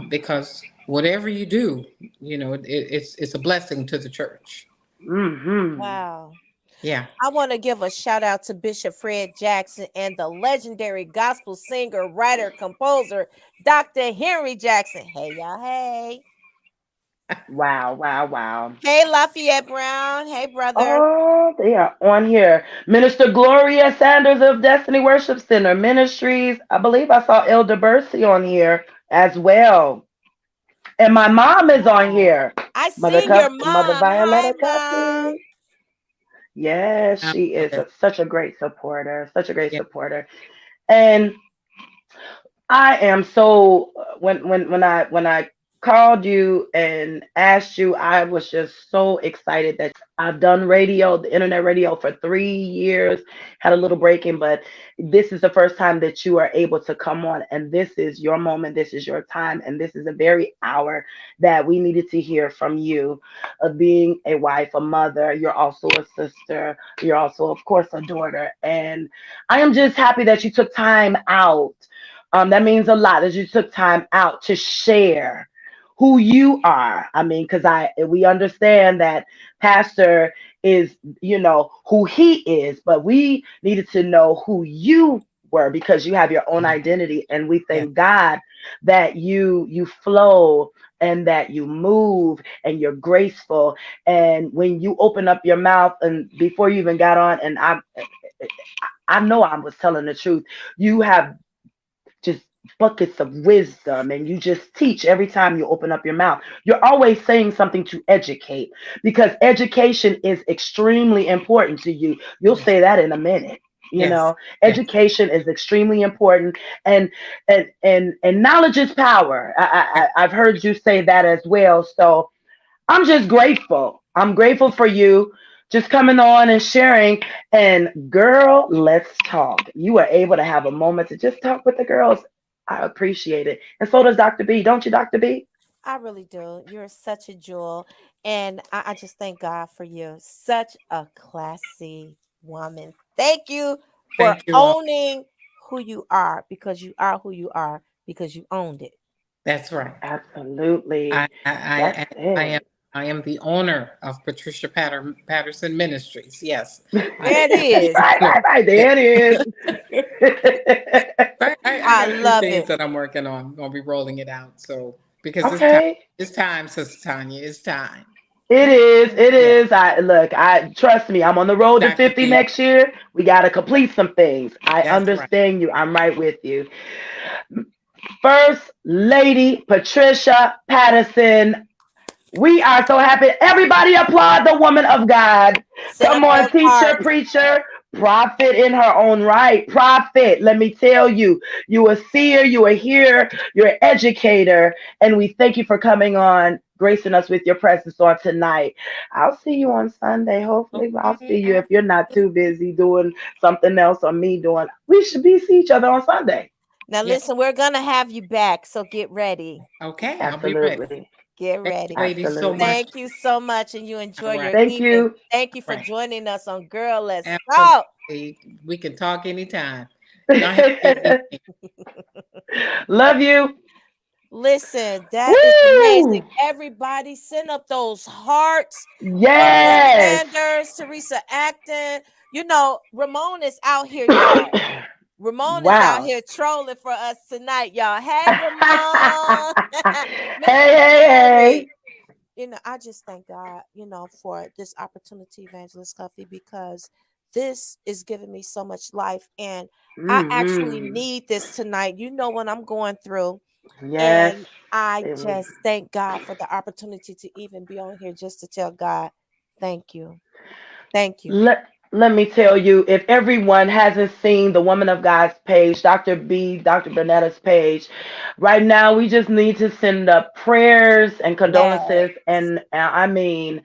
Because whatever you do, it's a blessing to the church. Wow. Yeah. I want to give a shout out to Bishop Fred Jackson and the legendary gospel singer, writer, composer, Dr. Henry Jackson. Hey, y'all. Hey. Wow. Wow. Wow. Hey, Lafayette Brown. Hey, brother. Oh, they are on here. Minister Gloria Sanders of Destiny Worship Center Ministries. I believe I saw Elder Bercy on here as well. And my mom is on here. I Mother seen your Mother mom. Hi, Violetta Mom. Cuffie. Yes, I she love is it. such a great supporter. Such a great Yeah. supporter. And I am so when I called you and asked you, I was just so excited that I've done radio, the internet radio for 3 years, had a little break in, but this is the first time that you are able to come on, and this is your moment, this is your time, and this is the very hour that we needed to hear from you of being a wife, a mother. You're also a sister. You're also, of course, a daughter, and I am just happy that you took time out. That means a lot that you took time out to share who you are. I mean, because we understand that Pastor is, who he is, but we needed to know who you were because you have your own identity, and we Yeah. thank God that you flow and that you move and you're graceful. And when you open up your mouth, and before you even got on, and I know I was telling the truth, you have just buckets of wisdom, and you just teach every time you open up your mouth. You're always saying something to educate because education is extremely important to you. You'll Yes. say that in a minute. Yes. Yes. Education is extremely important, and knowledge is power. I've heard you say that as well. So I'm just grateful. I'm grateful for you just coming on and sharing. And girl, let's talk. You were able to have a moment to just talk with the girls. I appreciate it. And so does Dr. B. Don't you, Dr. B? I really do. You're such a jewel. And I just thank God for you. Such a classy woman. Thank you for Thank you all. owning who you are, because you are who you are because you owned it. That's right. Absolutely. I That's I I am it. I am the owner of Patricia Patterson Ministries. Yes. I There it is. Right. There it is. I I got a few love things it. that I'm working on. I'm gonna be rolling it out. So because Okay. it's time, Sister Tanya. It's time. It is. It Yeah. is. I trust me. I'm on the road to Dr. 50 B. next year. We got to complete some things. I That's right. understand you. I'm right with you. First Lady Patricia Patterson. We are so happy. Everybody applaud the woman of God. Send Come up on, those teacher, hearts. preacher, prophet in her own right. Prophet, let me tell you, you a seer, you a hearer, you're an educator, and we thank you for coming on, gracing us with your presence on tonight. I'll see you on Sunday. Hopefully, I'll see Okay. you if you're not too busy doing something else or me doing. We should see each other on Sunday. Now Yeah. listen, we're gonna have you back, so get ready. Okay. I'll be ready. Absolutely. Get Thank ready. you, ladies, so Absolutely. much. Thank you so much, and you All enjoy right. your Thank evening. you. Thank you for Right. joining us on Girl Let's Talk. Absolutely. We can talk anytime. Y'all have a good evening. Love you. Listen, that is amazing. Woo! Everybody send up those hearts. Gloria Yes. Sanders, Teresa Acton. Ramon is out here, y'all. Ramon is out Wow. here trolling for us tonight, y'all. Hey, Ramon. Hey, Mr. hey, Perry. I just thank God, for this opportunity, Evangelist Cuffie, because this is giving me so much life. And hey. I actually need this tonight. You know what I'm going through. Yes. And I It was. just thank God for the opportunity to even be on here just to tell God, thank you. Thank you. Let me tell you, if everyone hasn't seen the Woman of God's page, Dr. Bernetta's page, right now we just need to send up prayers and Yes. condolences. And I mean,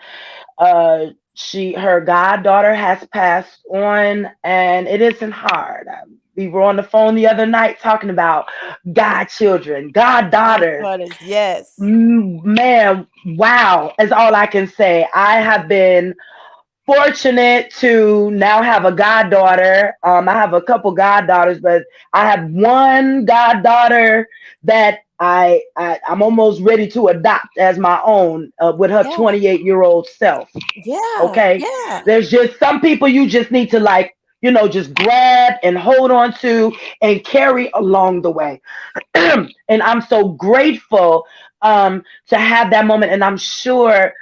her goddaughter has passed on, and it isn't hard. We were on the phone the other night talking about godchildren, goddaughters. Goddaughters, yes. Man, wow, is all I can say. I have been fortunate to now have a goddaughter. I have a couple goddaughters, but I have one goddaughter that I'm almost ready to adopt as my own, with her Yeah. 28-year-old self. Yeah. Okay, Yeah. there's just some people you just need to, like, just grab and hold on to and carry along the way. And I'm so grateful, to have that moment. And I'm sure,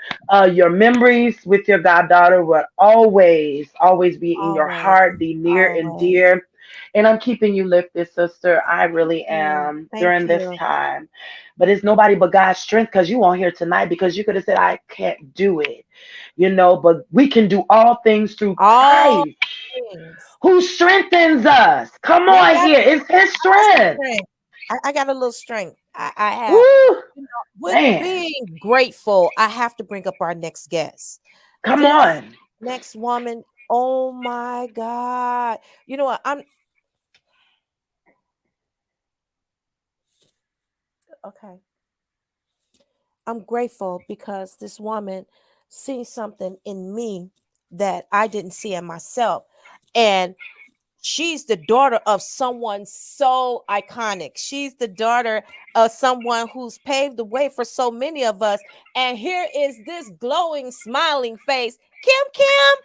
your memories with your goddaughter will always, always be in your Always. heart, be near and Always. dear. And I'm keeping you lifted, sister. I really Mm, am, thank during this you. time. But it's nobody but God's strength, because you on here tonight because you could have said, I can't do it. But we can do all things through All Christ things. who strengthens us. Come And on here. It's his I got some strength. strength. I got a little strength. I have. Woo! With Man, being grateful, I have to bring up our next guest. come This on. next woman, oh my God. You know what? Okay. I'm grateful because this woman sees something in me that I didn't see in myself. And she's the daughter of someone so iconic. She's the daughter of someone who's paved the way for so many of us. And here is this glowing, smiling face. Kim, Kim.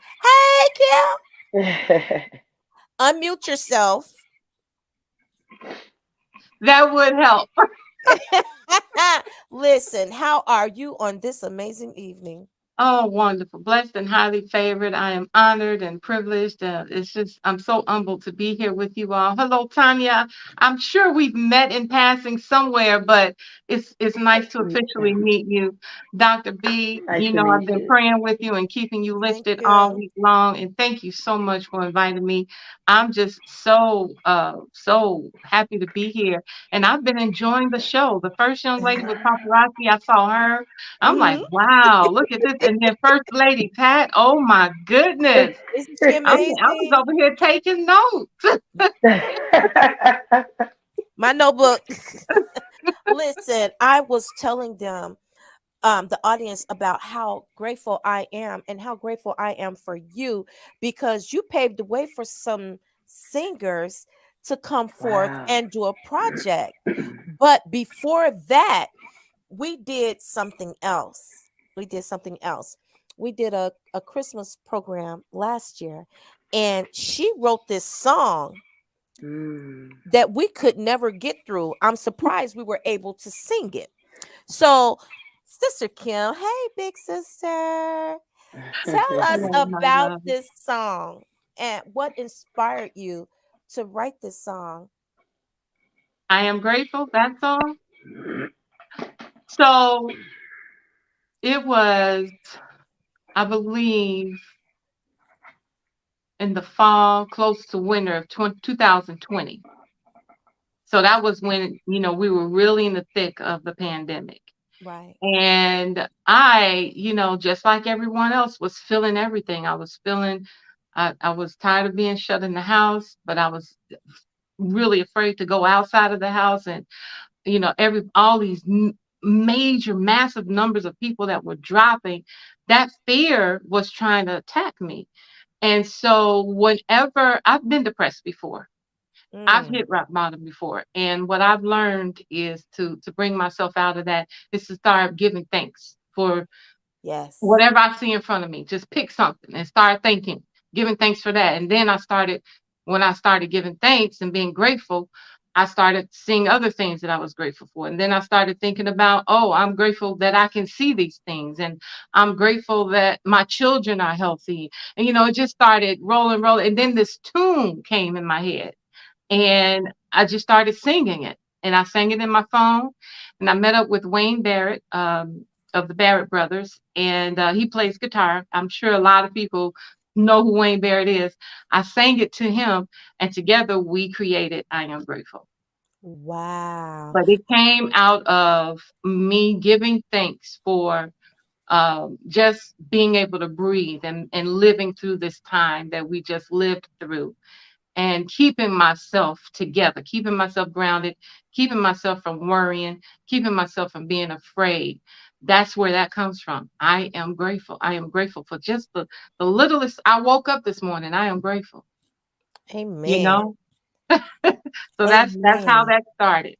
Hey, Kim. Unmute yourself. That would help. Listen, how are you on this amazing evening? Oh, wonderful. Blessed and highly favored. I am honored and privileged. It's just, I'm so humbled to be here with you all. Hello, Tanya. I'm sure we've met in passing somewhere, but it's nice to officially meet you. Dr. B, Nice to I've meet been you. praying with you and keeping you Thank lifted all you. week long. And thank you so much for inviting me. I'm just so happy to be here. And I've been enjoying the show. The first young lady with paparazzi, I saw her. I'm like, Mm-hmm. wow, look at this. And then First Lady Pat, oh my goodness. Isn't she I was amazing? over here taking notes. My notebook. Listen, I was telling them, the audience, about how grateful I am and how grateful I am for you, because you paved the way for some singers to come forth Wow. and do a project. But before that, we did something else. We did something else. We did a Christmas program last year, and she wrote this song Mm. that we could never get through. I'm surprised we were able to sing it. So, Sister Kim, hey, big sister, tell us Hello, my about love. this song and what inspired you to write this song. I am grateful. That's all. So it was, I believe, in the fall, close to winter of 2020. So that was when, we were really in the thick of the pandemic. Right. And I, just like everyone else, was feeling everything. I was tired of being shut in the house, but I was really afraid to go outside of the house. And, all these major, massive numbers of people that were dropping, that fear was trying to attack me. And so whenever I've been depressed before, I've Mm, hit rock bottom before. And what I've learned is to bring myself out of that is to start giving thanks for yes. whatever I see in front of me. Just pick something and start thinking, giving thanks for that. And then I started when I started giving thanks and being grateful, I started seeing other things that I was grateful for. And then I started thinking about, oh, I'm grateful that I can see these things. And I'm grateful that my children are healthy. And, it just started rolling. And then this tune came in my head and I just started singing it. And I sang it in my phone. And I met up with Wayne Barrett of the Barrett brothers. And he plays guitar. I'm sure a lot of people know who Wayne Barrett is. I sang it to him, and together we created I Am Grateful. Wow. But it came out of me giving thanks for just being able to breathe and living through this time that we just lived through, and keeping myself together, keeping myself grounded, keeping myself from worrying, keeping myself from being afraid. That's where that comes from. I am grateful. I am grateful for just the littlest. I woke up this morning. I am grateful. Amen. So that's how that started.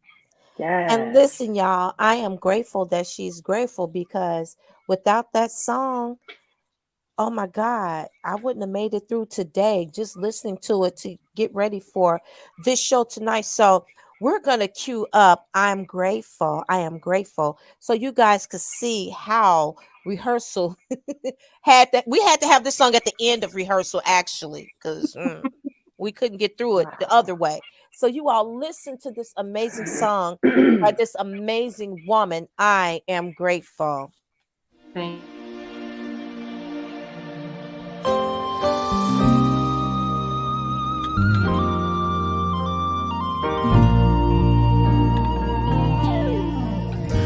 Yes. And listen, y'all, I am grateful that she's grateful, because without that song, oh my God, I wouldn't have made it through today just listening to it to get ready for this show tonight. So we're going to cue up I'm Grateful. I am grateful. So you guys could see how rehearsal had that. We had to have this song at the end of rehearsal, actually, because we couldn't get through it the other way. So you all listen to this amazing song by this amazing woman. I am grateful. Thank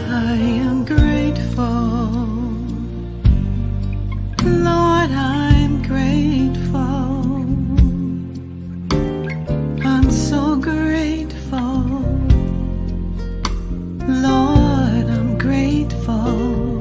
I am grateful, Lord, I'm grateful. I'm so grateful, Lord, I'm grateful.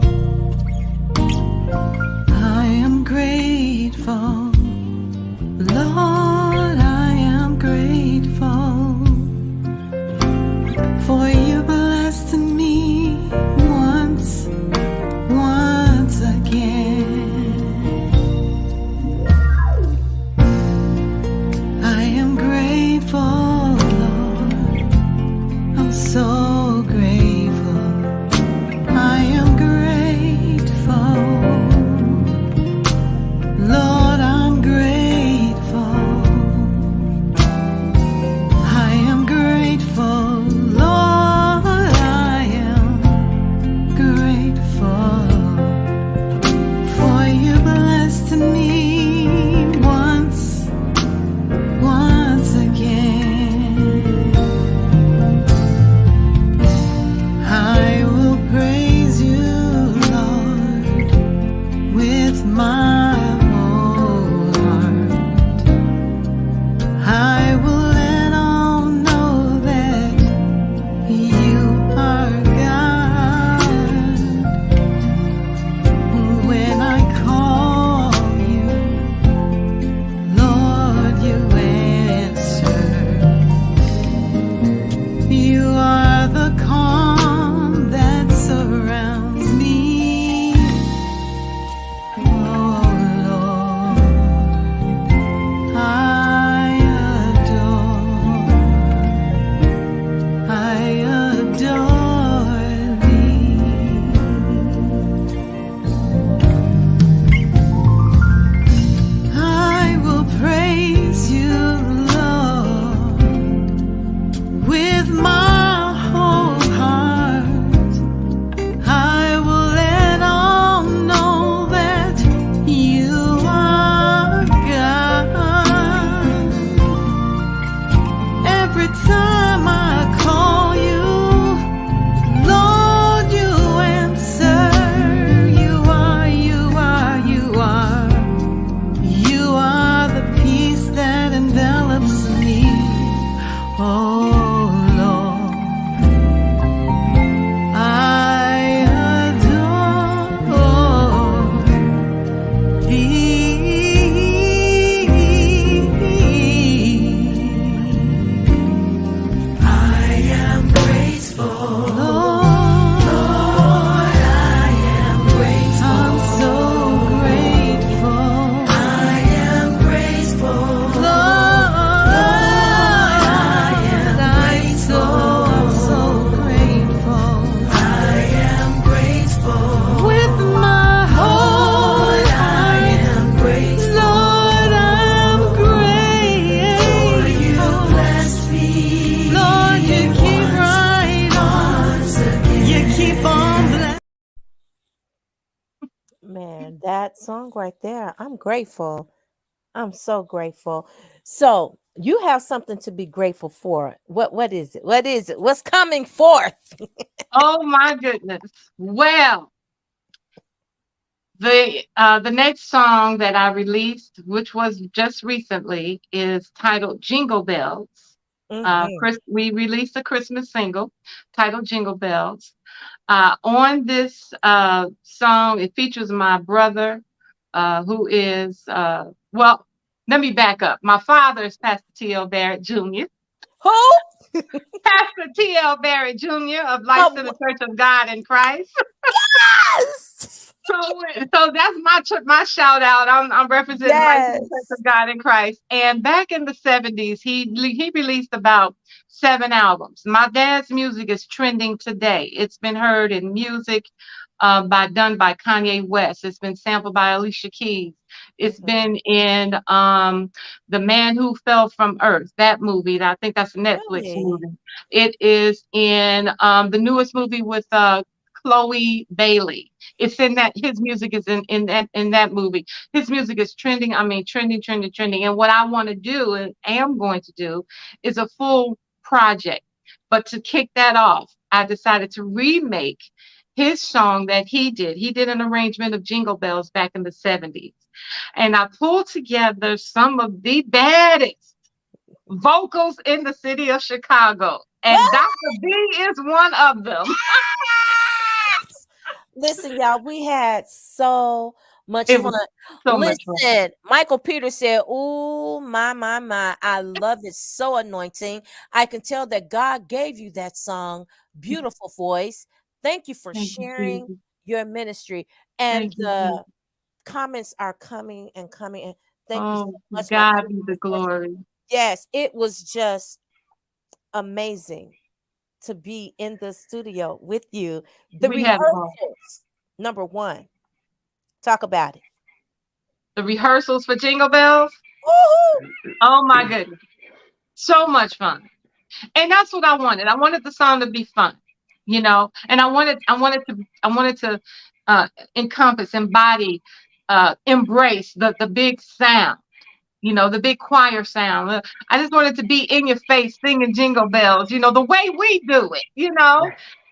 Man, that song right there. I'm grateful. I'm so grateful. So you have something to be grateful for. What is it? What is it? What's coming forth? Oh my goodness. Well, the next song that I released, which was just recently, is titled Jingle Bells. Mhm. We released a Christmas single titled Jingle Bells. On this song, it features my brother, who is, well, let me back up. My father is Pastor T.L. Barrett Jr. Who? Pastor T.L. Barrett Jr. of Life Oh, Center Church of God in Christ. yes. So that's my shout out. I'm representing Life Center Church Yes. of God in Christ. And back in the 70s, he released about 7 albums. My dad's music is trending today. It's been heard in music done by Kanye West. It's been sampled by Alicia Keys. It's been in The Man Who Fell from Earth, that movie. I think that's a Netflix Really? movie. It is in the newest movie with Chloe Bailey. It's in that his music is in that movie. His music is trending. I mean, trending. And what I want to do and am going to do is a full project. But to kick that off, I decided to remake his song that he did. He did an arrangement of Jingle Bells back in the 70s. And I pulled together some of the baddest vocals in the city of Chicago. And Dr.B is one of them. Listen, y'all, we had so much It fun. was so much fun. Listen, Michael Peters said, "Ooh, my, I love it. So anointing. I can tell that God gave you that song. Beautiful voice. Thank you for Thank you, sharing Jesus. your ministry." And Thank you, the Jesus. comments are coming and coming. And thank you so Oh, much, my God be beautiful the friend. glory. Yes, it was just amazing to be in the studio with you. The We had a ball. rehearsals, number one. Talk about it. The rehearsals for Jingle Bells. Woohoo! Oh my goodness. So much fun. And that's what I wanted. I wanted the song to be fun, and I wanted to encompass, embody, embrace the big sound, the big choir sound. I just wanted to be in your face singing Jingle Bells, the way we do it.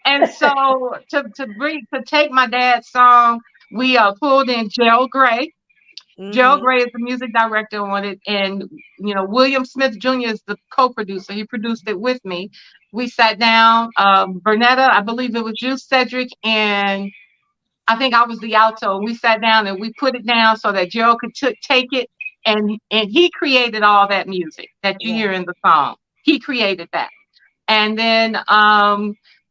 And so to take my dad's song, we pulled in Gerald Gray. Gerald Gray is the music director on it, and William Smith Jr. is the co-producer. He produced it with me. We sat down. Bernetta, I believe it was you, Cedric, and I think I was the alto. We sat down and we put it down so that Gerald could take it, and he created all that music that you hear in the song. He created that, and then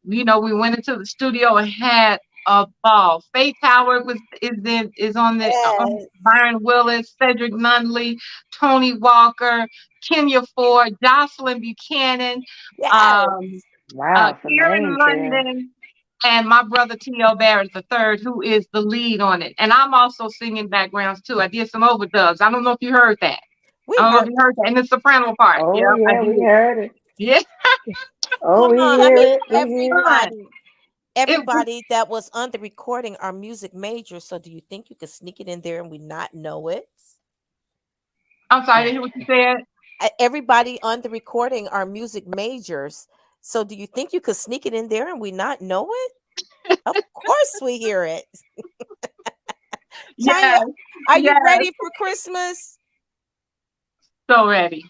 we went into the studio and had a ball. Faith Howard is on Byron Willis, Cedric Nunley, Tony Walker, Kenya Ford, Jocelyn Buchanan, Wow, some Karen names there. London, and my brother T.L. Barrett III, who is the lead on it. And I'm also singing backgrounds too. I did some overdubs. I don't know if you heard that. I don't know if you heard that in the soprano part. Oh, Yeah, I yeah, we did. heard it. Yeah. Oh, Come we on. hear I mean, it. We hear it. everybody that was on the recording are music majors. So do you think you could sneak it in there and we not know it? I'm sorry, I didn't hear what you said. Everybody on the recording are music majors. So do you think you could sneak it in there and we not know it? Of course we hear it. Tanya, Yes. are you ready for Christmas? So ready.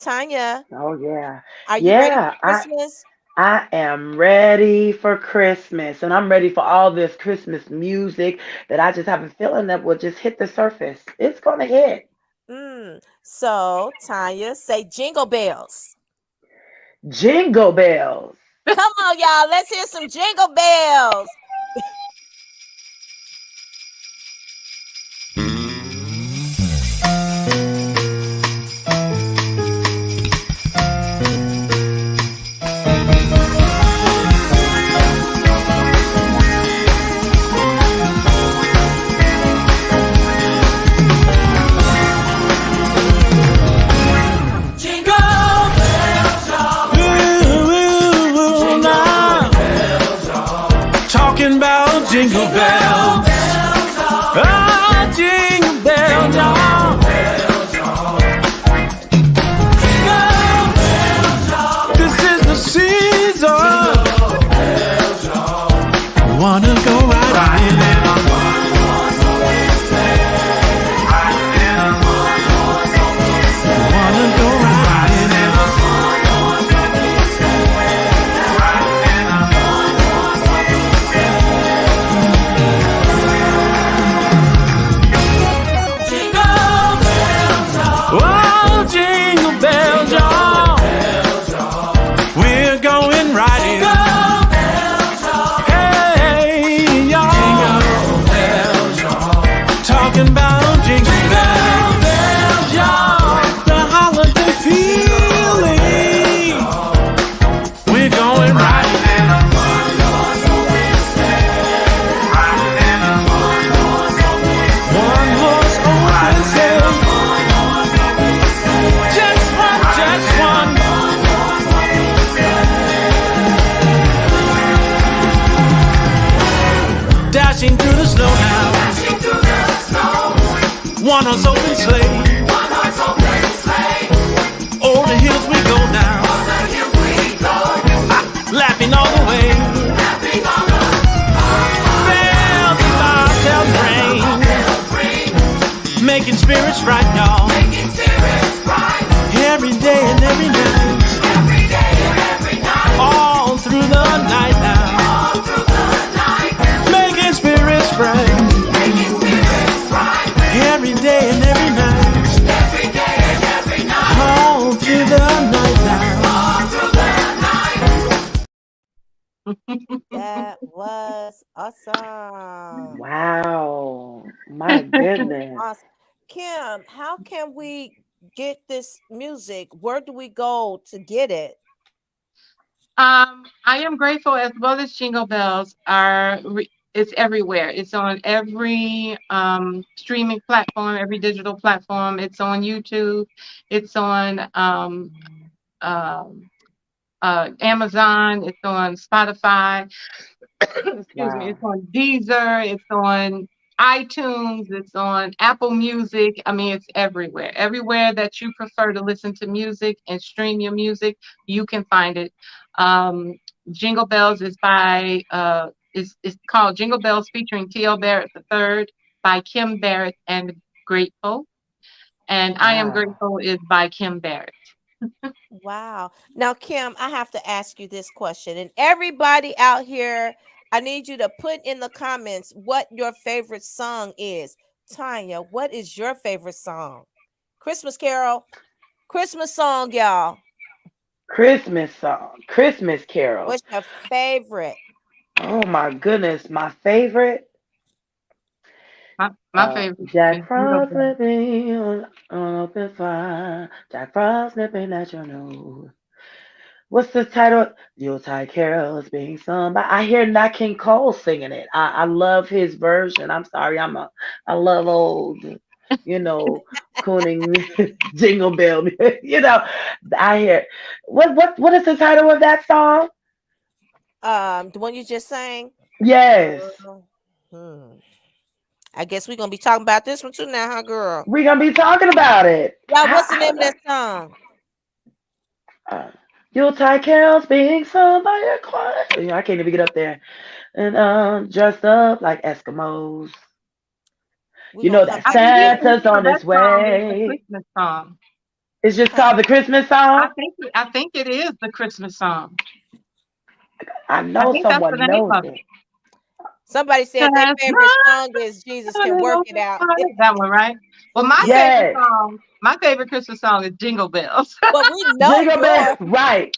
Tanya. Oh, yeah. Are you ready for Christmas? I am ready for Christmas, and I'm ready for all this Christmas music that I just have a feeling that will just hit the surface. It's going to hit. So, Tanya, say Jingle Bells. Jingle bells. Come on, y'all. Let's hear some Jingle Bells. Jingle bells, dashing through the snow now. One horse open sleigh. Over the hills we go now. Laughing all the way. Bells and bobtails ring. Making spirits bright, y'all. Every day and every night. All through the night now. Making spirits bright. Every day and every night. All through the night now. That was awesome. Wow. My goodness. Awesome. Kim, how can we get this music? Where do we go to get it? I Am Grateful, as well as Jingle Bells, it's everywhere. It's on every streaming platform, every digital platform. It's on YouTube. It's on Amazon. It's on Spotify. Excuse me. Wow. It's on Deezer. It's on iTunes. It's on Apple Music. I mean, it's everywhere. Everywhere that you prefer to listen to music and stream your music, you can find it. Jingle Bells is by it's called Jingle Bells featuring T.L. Barrett III by Kim Barrett and Grateful. And I Am Wow. Grateful is by Kim Barrett. Wow. Now, Kim, I have to ask you this question. And everybody out here, I need you to put in the comments what your favorite song is. Tanya, what is your favorite song? Christmas Carol. Christmas song, y'all. Christmas song. Christmas carols. What's your favorite? Oh my goodness. My favorite. My favorite Jack is Jingle Frost Bells. slipping on open fire. Jack Frost slipping at your nose. What's the title? Yuletide carols being sung by. I hear Nat King Cole singing it. I love his version. I'm sorry, I love old, cooning jingle bell. I hear. What is the title of that song? The one you just sang? Yes. I guess we're gonna be talking about this one too now, huh, girl? We're gonna be talking about it. Yeah, what's the name of that song? Yuletide carols being sung by a choir. I can't even get up there. And dressed up like Eskimos. That I Santa's on that his song is the way. Christmas song. It's just called the Christmas song. I think it is the Christmas song. I I know think that's the someone name knows of it. it. Somebody said their favorite song is Jesus Can Work It Out. That one, right? Well, Yes. my favorite Christmas song is Jingle Bells. Well, we know Jingle bells, right?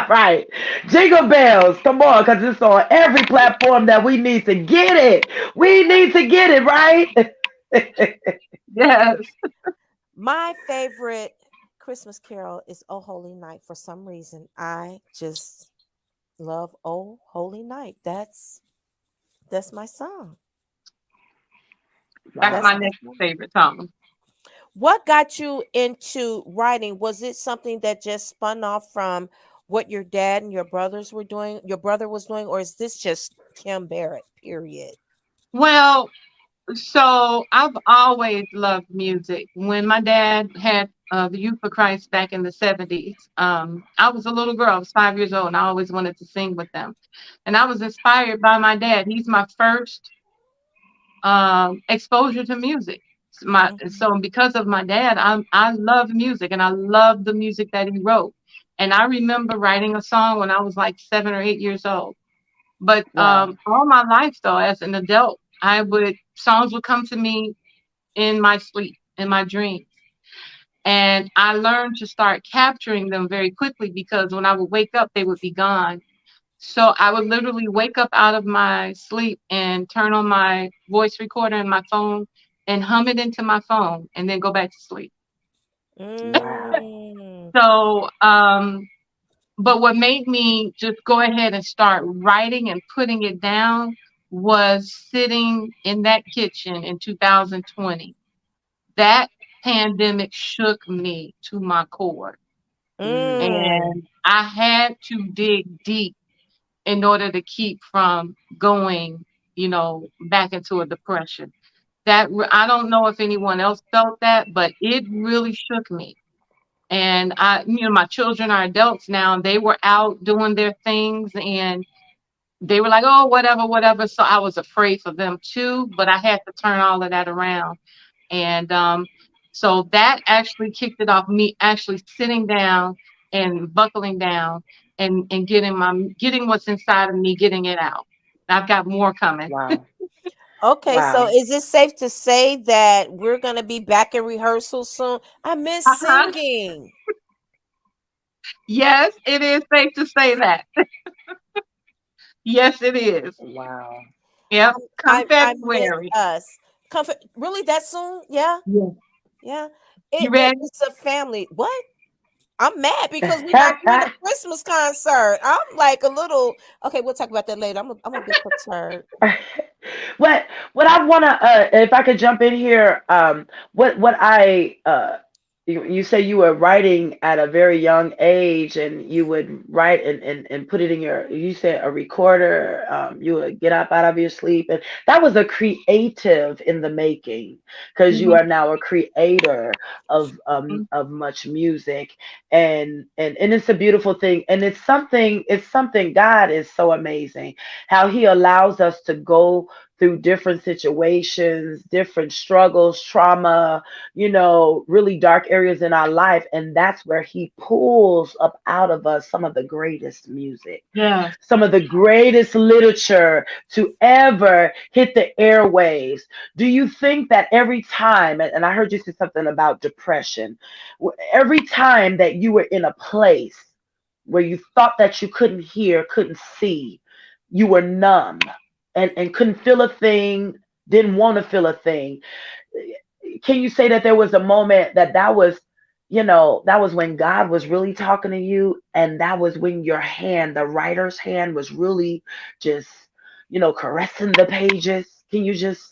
Right. Jingle bells, come on, because it's on every platform that we need to get it. We need to get it, right? Yes. My favorite Christmas carol is Oh Holy Night. For some reason, I just love Oh Holy Night. That's my song. That's my next favorite song. What got you into writing? Was it something that just spun off from what your dad and your brothers were doing, your brother was doing, or is this just Kim Barrett, period? Well, so I've always loved music. When my dad had the Youth for Christ back in the 70s, I was a little girl. I was 5 years old, and I always wanted to sing with them. And I was inspired by my dad. He's my first exposure to music. So because of my dad, I love music, and I love the music that he wrote. And I remember writing a song when I was like 7 or 8 years old. But Wow. all my life, though, as an adult, songs would come to me in my sleep, in my dreams. And I learned to start capturing them very quickly, because when I would wake up, they would be gone. So I would literally wake up out of my sleep and turn on my voice recorder in my phone and hum it into my phone and then go back to sleep. Wow. So, but what made me just go ahead and start writing and putting it down was sitting in that kitchen in 2020. That pandemic shook me to my core. And I had to dig deep in order to keep from going, back into a depression. I don't know if anyone else felt that, but it really shook me. And my children are adults now, and they were out doing their things, and they were like, oh, whatever, whatever. So I was afraid for them too, but I had to turn all of that around. And so that actually kicked it off, me actually sitting down and buckling down and getting what's inside of me, getting it out. I've got more coming. Wow. Okay, so Wow. is it safe to say that we're gonna be back in rehearsal soon? I miss Uh-huh. singing. Yes, it is safe to say that. Yes, it is. Wow. Yep. Come I miss February. us. Comfort really that soon? Yeah, Yeah. yeah. You ready? It's a family. What? I'm mad because we're not doing a Christmas concert. I'm like a little okay. We'll talk about that later. I'm a bit perturbed. What I wanna if I could jump in here, what I you say you were writing at a very young age, and you would write and put it in your, you said a recorder, you would get up out of your sleep, and that was a creative in the making, because you Hmm. are now a creator of much music, and it's a beautiful thing, and it's something God is so amazing how he allows us to go through different situations, different struggles, trauma, really dark areas in our life. And that's where he pulls up out of us some of the greatest music, Yes. some of the greatest literature to ever hit the airwaves. Do you think that every time, and I heard you say something about depression, every time that you were in a place where you thought that you couldn't hear, couldn't see, you were numb and couldn't feel a thing, didn't want to feel a thing. Can you say that there was a moment that was when God was really talking to you, and that was when your hand, the writer's hand, was really just, caressing the pages? Can you just,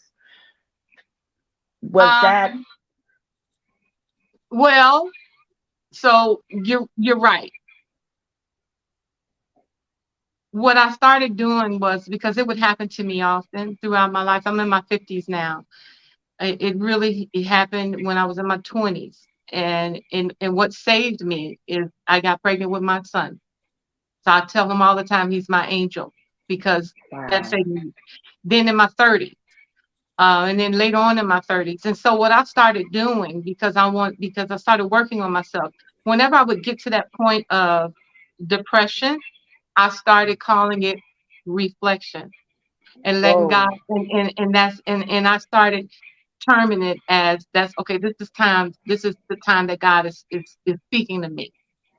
was that? Um, well, so you're right. What I started doing was, because it would happen to me often throughout my life. I'm in my 50s now. It happened when I was in my 20s. And what saved me is I got pregnant with my son. So I tell him all the time he's my angel, because that Wow. saved me. Then in my 30s, and then later on in my 30s. And so what I started doing, because I started working on myself, whenever I would get to that point of depression, I started calling it reflection, and letting God, Whoa. and I started terming it as, that's okay, this is the time that God is speaking to me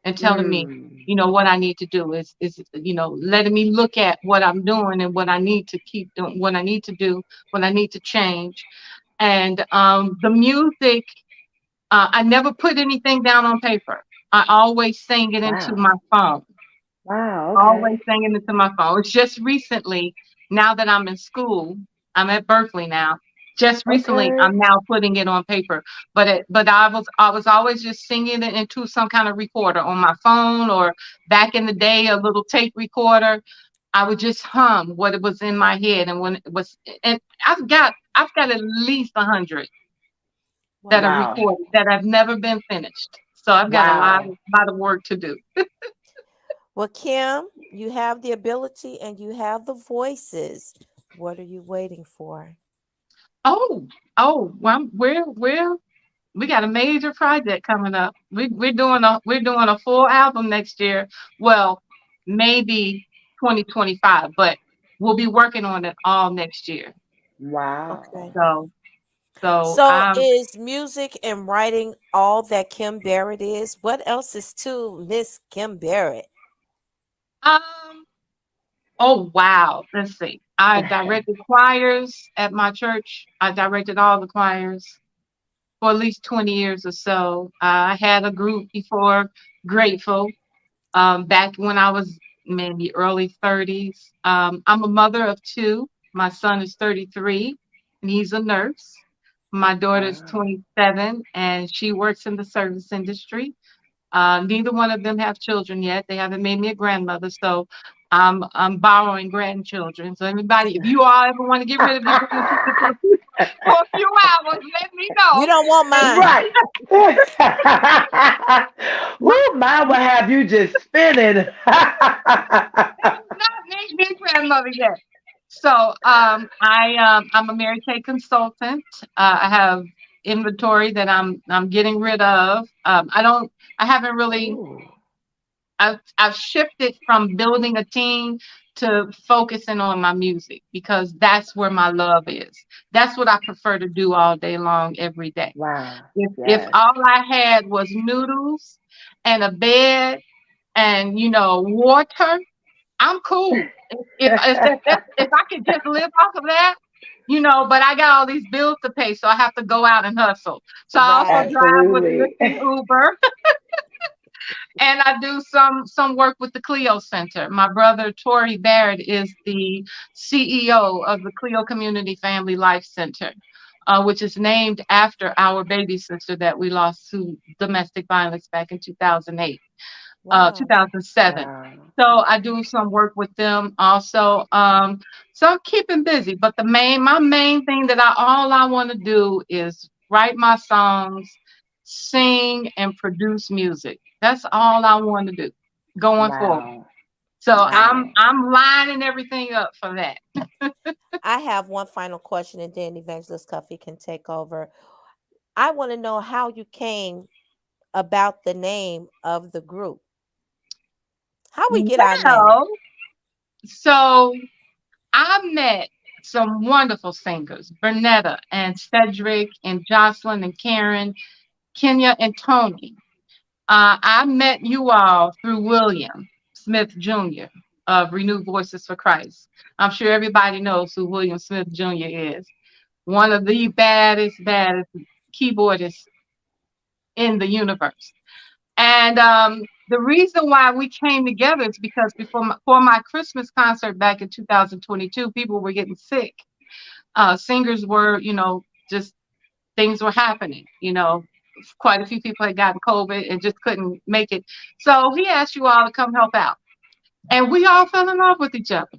and telling me, Mm. what I need to do is letting me look at what I'm doing and what I need to keep doing, what I need to do, what I need to change. And the music, I never put anything down on paper. I always sang it into Wow. my phone. Wow. Always Okay. singing into my phone. It's just recently, now that I'm in school, I'm at Berkeley now. Just recently, Okay. I'm now putting it on paper. But I was always just singing it into some kind of recorder on my phone, or back in the day, a little tape recorder. I would just hum what it was in my head, and when it was, and I've got at least 100 that are Wow. Wow. recorded that have never been finished. So I've got a lot, Wow. lot of work to do. Well, Kim, you have the ability and you have the voices. What are you waiting for? Oh, well, we got a major project coming up. We're doing a full album next year. Well, maybe 2025, but we'll be working on it all next year. Wow. Okay. So so So um is music and writing all that Kim Barrett is? What else is to Miss Kim Barrett? um oh wow, let's see. I directed choirs at my church. I directed all the choirs for at least 20 years or so. I had a group before, Grateful, back when I was maybe early 30s. I'm a mother of two. My son is 33 and he's a nurse. My daughter's Wow. 27 and she works in the service industry. Neither one of them have children yet. They haven't made me a grandmother, so I'm borrowing grandchildren. So anybody, if you all ever want to get rid of your grandchildren for a few hours, let me You know. don't want mine. Right. Ooh, mine will have you just spinning. Not made me a grandmother yet. So I'm a Mary Kay consultant. I have inventory that I'm getting rid of. I haven't really Ooh, I've shifted from building a team to focusing on my music because that's where my love is. That's what I prefer to do all day long, every day. wow. If Yes. all I had was noodles and a bed and water, I'm cool. If I could just live off of that, but I got all these bills to pay, so I have to go out and hustle. So I also Right. drive with Lyft Absolutely. and Uber, and I do some work with the Clio Center. My brother Tori Barrett is the CEO of the Clio Community Family Life Center, which is named after our baby sister that we lost to domestic violence back in 2008. Wow. 2007. Wow. So I do some work with them also. So I'm keeping busy, but my main thing that all I want to do is write my songs, sing, and produce music. That's all I want to do going forward. Wow. So I'm Wow. I'm lining everything up for that. I have one final question, and then Evangelist Cuffie can take over. I want to know how you came about the name of the group. How we get our name? Well, so I met some wonderful singers, Bernetta and Cedric and Jocelyn and Karen, Kenya and Tony. I met you all through William Smith Jr. of Renewed Voices for Christ. I'm sure everybody knows who William Smith Jr. is. One of the baddest keyboardists in the universe. And the reason why we came together is because for my Christmas concert back in 2022, people were getting sick. Singers were, just things were happening. Quite a few people had gotten COVID and just couldn't make it. So he asked you all to come help out. And we all fell in love with each other.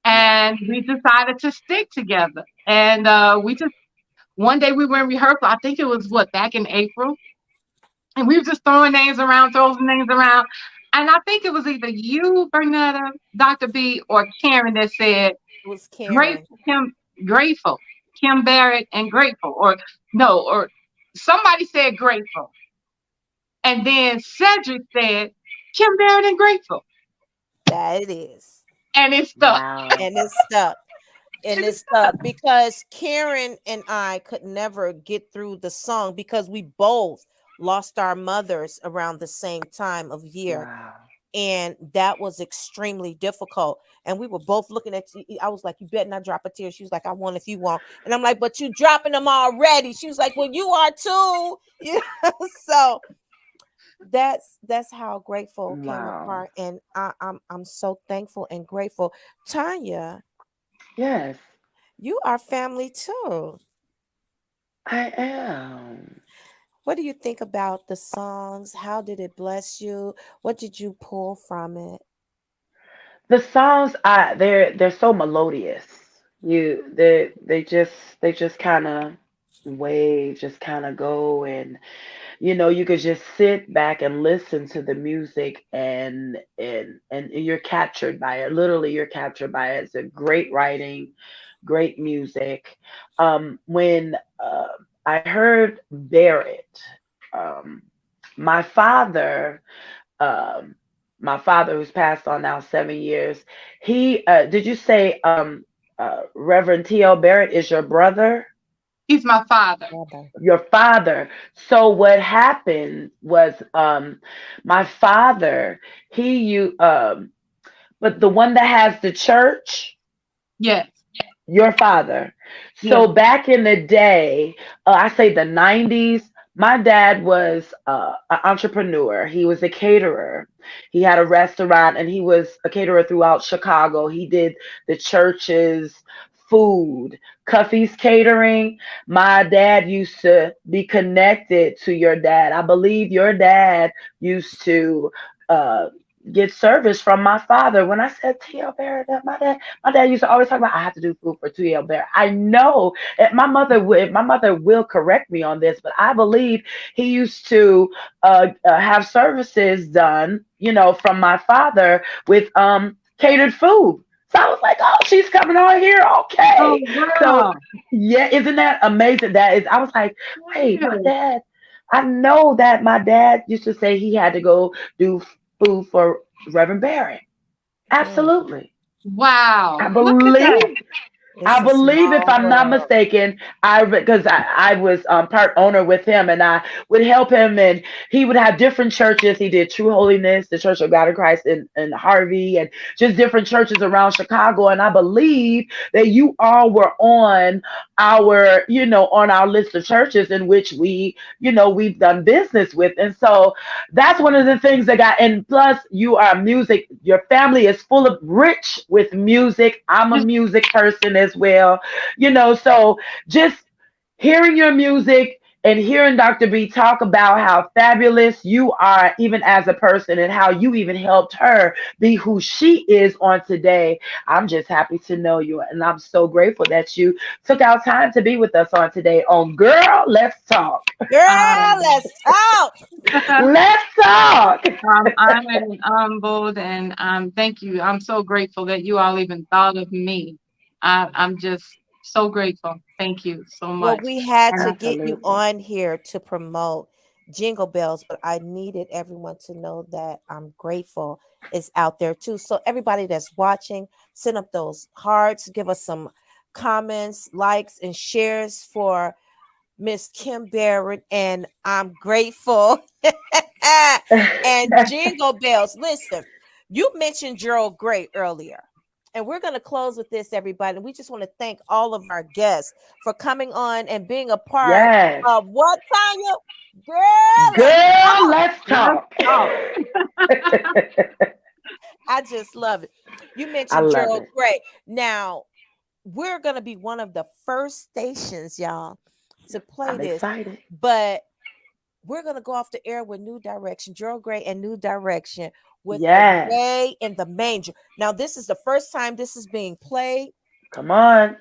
Wow. And we decided to stick together. And one day we were in rehearsal. I think it was back in April. And we were just throwing names around, throwing names around. And I think it was either you, Bernetta, Dr. B, or Karen that said, It was Karen. Grateful, Grateful, Kim Barrett and Grateful. Or no, or somebody said Grateful. And then Cedric said, Kim Barrett and Grateful. That it is. And it stuck. Wow. And it stuck. And it stuck because Karen and I could never get through the song because we both lost our mothers around the same time of year. Wow. And that was extremely difficult. And we were both looking at you. I was like, you better not drop a tear. She was like, I won't if you won't. And I'm like, but you dropping them already. She was like, well, you are too. So that's how Grateful came Wow. apart. And I'm so thankful and grateful. Tanya, Yes, you are family too. I am. What do you think about the songs? How did it bless you? What did you pull from it? The songs, they're so melodious. They just kind of wave, just kind of go, and you could just sit back and listen to the music, and you're captured by it. Literally, you're captured by it. It's a great writing, great music. When I heard Barrett, um, my father, um, my father who's passed on now 7 years, he did you say Reverend T.L. Barrett is your brother? He's my father. Mother. Your father. So what happened was my father, he you but the one that has the church, Yes. your father. Yes. So back in the day, I say the 90s, my dad was an entrepreneur. He was a caterer. He had a restaurant and he was a caterer throughout Chicago. He did the churches, food. Cuffie's Catering. My dad used to be connected to your dad. I believe your dad used to get service from my father. When I said T.L. Barrett, my dad used to always talk about I have to do food for T.L. Barrett. I know that my mother will correct me on this, but I believe he used to have services done, from my father with catered food. So I was like, oh, she's coming on here. Okay. Oh, So wow. yeah, isn't that amazing? I was like, wait, my dad, I know that my dad used to say he had to go do food for Reverend Barrett. Absolutely. Wow. I Look at that. believe I It's a believe, if small I'm not world. mistaken, because I was part owner with him, and I would help him, and he would have different churches. He did True Holiness, the Church of God in Christ in Harvey, and just different churches around Chicago. And I believe that you all were on our list of churches in which we've done business with. And so that's one of the things and plus you are music, your family is full of rich with music. I'm a music person as well, so just hearing your music and hearing Dr. B talk about how fabulous you are, even as a person, and how you even helped her be who she is on today. I'm just happy to know you, and I'm so grateful that you took out time to be with us on today on Girl, Let's Talk. Girl, let's talk. Let's talk. I'm humbled, and thank you. I'm so grateful that you all even thought of me. I'm just so grateful. Thank you so Well, much. we had to And get you Absolutely. on here to promote Jingle Bells, but I needed everyone to know that I'm grateful is out there too. So everybody that's watching, send up those hearts, give us some comments, likes, and shares for Miss Kim Barrett, and I'm grateful. And Jingle Bells. Listen, you mentioned Gerald Gray earlier, and we're going to close with this, everybody. We just want to thank all of our guests for coming on and being a part Yes. of what, Tanya? Girl, Girl, let's let's talk. talk. I just love it. You I mentioned love Gerald it. Gray. Now, we're going to be one of the first stations, y'all, to play I'm this, excited. but we're going to go off the air with New Direction, Gerald Gray and New Direction with Yes. Away in the Manger. Now, this is the first time this is being played. Come on.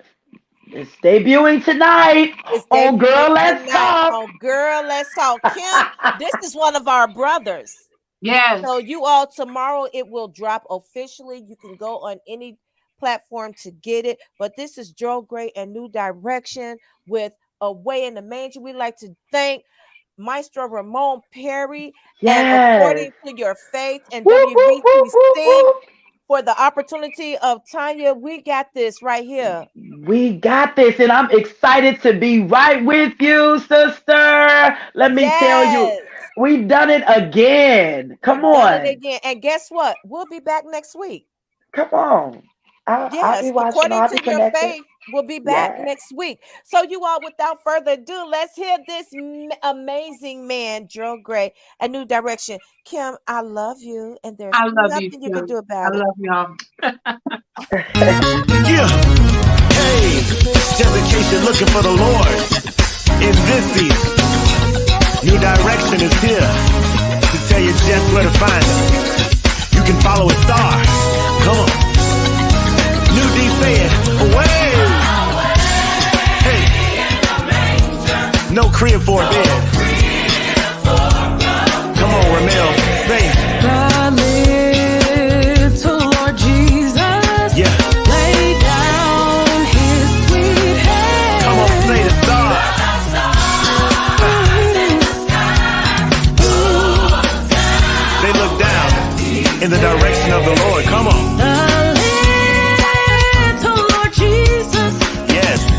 It's debuting tonight It's on Girl, debuting Let's tonight Talk. on Girl, Let's Talk. Kim, this is one of our brothers. Yes. So you all, tomorrow it will drop officially. You can go on any platform to get it. But this is Gerald Gray and New Direction with Away in the Manger. We'd like to thank Maestro Ramon Perry and Yes. According to Your Faith and Whoop, whoop, whoop, whoop, WVTC whoop. for the opportunity of Tanya. We got this right here. We got this, and I'm excited to be right with you, sister. Let me tell you, Yes, we've done it again. Come we've done it on. again. And guess what? We'll be back next week. Come on. I'll be Yes, watching. According I'll be to Your connected. Faith, we'll be back Yeah. next week. So, you all, without further ado, let's hear this amazing man, Gerald Gray, A New Direction. Kim, I love you, and there's I love you nothing you can too. do I about it. love y'all. Yeah. Hey, just in case you're looking for the Lord in this season, New Direction is here to tell you just where to find Him. You can follow a star. Come on. New D said, away. Hey, no crib for a bed. Come on, Ramel, say it. The little Lord Jesus laid down his sweet head. Come on, say the star. They look down in the direction of the Lord. Come on. The little Lord Jesus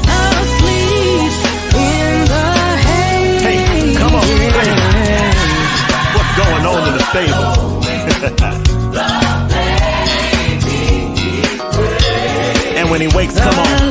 asleep in the hay. Hey, come on. Hey. What's going on in the stable? And when he wakes, come on.